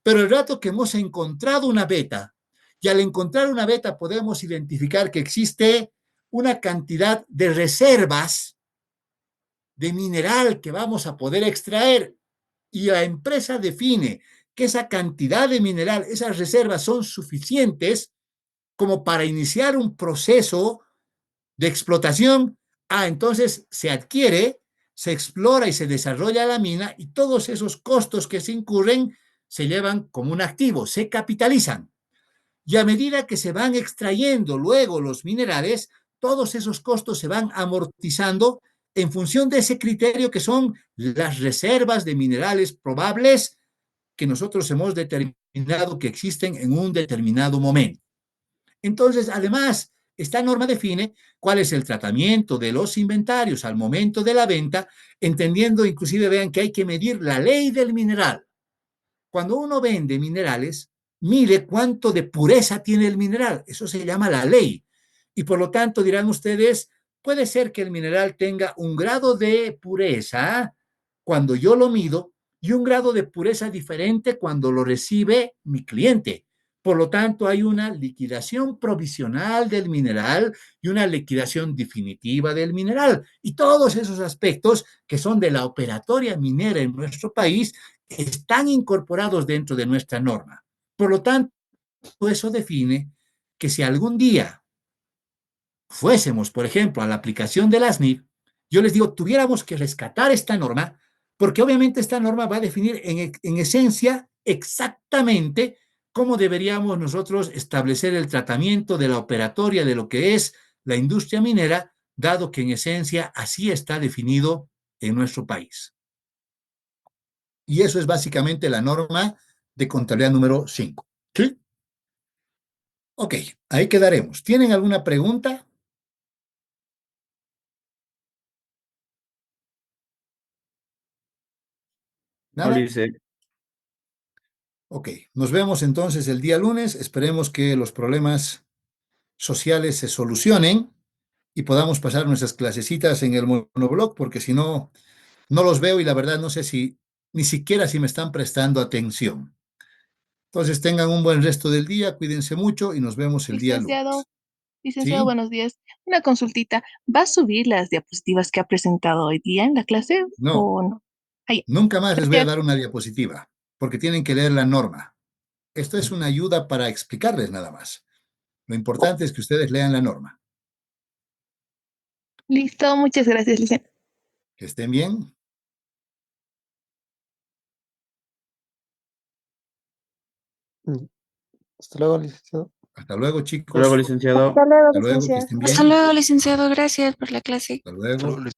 Pero el rato que hemos encontrado una beta, y al encontrar una beta podemos identificar que existe una cantidad de reservas de mineral que vamos a poder extraer, y la empresa define que esa cantidad de mineral, esas reservas son suficientes como para iniciar un proceso de explotación. Entonces se adquiere, se explora y se desarrolla la mina, y todos esos costos que se incurren se llevan como un activo, se capitalizan. Y a medida que se van extrayendo luego los minerales, todos esos costos se van amortizando en función de ese criterio que son las reservas de minerales probables que nosotros hemos determinado que existen en un determinado momento. Entonces, además, esta norma define cuál es el tratamiento de los inventarios al momento de la venta, entendiendo inclusive, vean que hay que medir la ley del mineral. Cuando uno vende minerales, mide cuánto de pureza tiene el mineral. Eso se llama la ley. Y por lo tanto, dirán ustedes, puede ser que el mineral tenga un grado de pureza cuando yo lo mido y un grado de pureza diferente cuando lo recibe mi cliente. Por lo tanto, hay una liquidación provisional del mineral y una liquidación definitiva del mineral. Y todos esos aspectos que son de la operatoria minera en nuestro país están incorporados dentro de nuestra norma. Por lo tanto, eso define que si algún día fuésemos, por ejemplo, a la aplicación de las NIF, yo les digo, tuviéramos que rescatar esta norma, porque obviamente esta norma va a definir en esencia exactamente cómo deberíamos nosotros establecer el tratamiento de la operatoria de lo que es la industria minera, dado que en esencia así está definido en nuestro país. Y eso es básicamente la norma de contabilidad número 5. ¿Sí? Ok, ahí quedaremos. ¿Tienen alguna pregunta? No, ¿Nada? Lice. Ok, nos vemos entonces el día lunes. Esperemos que los problemas sociales se solucionen y podamos pasar nuestras clasecitas en el monoblog, porque si no, no los veo y la verdad no sé si, ni siquiera si me están prestando atención. Entonces tengan un buen resto del día, cuídense mucho y nos vemos el día Licenciado, lunes. licenciado, ¿Sí? buenos días. Una consultita. ¿Va a subir las diapositivas que ha presentado hoy día en la clase No, o no? Ahí. nunca más les voy a Gracias. dar una diapositiva, porque tienen que leer la norma. Esto es una ayuda para explicarles nada más. Lo importante es que ustedes lean la norma. Listo, muchas gracias, licenciado. Que estén bien. Mm. Hasta luego, licenciado. Hasta luego, Hasta luego, chicos. licenciado. Hasta luego, Hasta luego, que licenciado. estén Hasta bien. luego, licenciado. Gracias por la clase. Hasta Hasta luego. luego,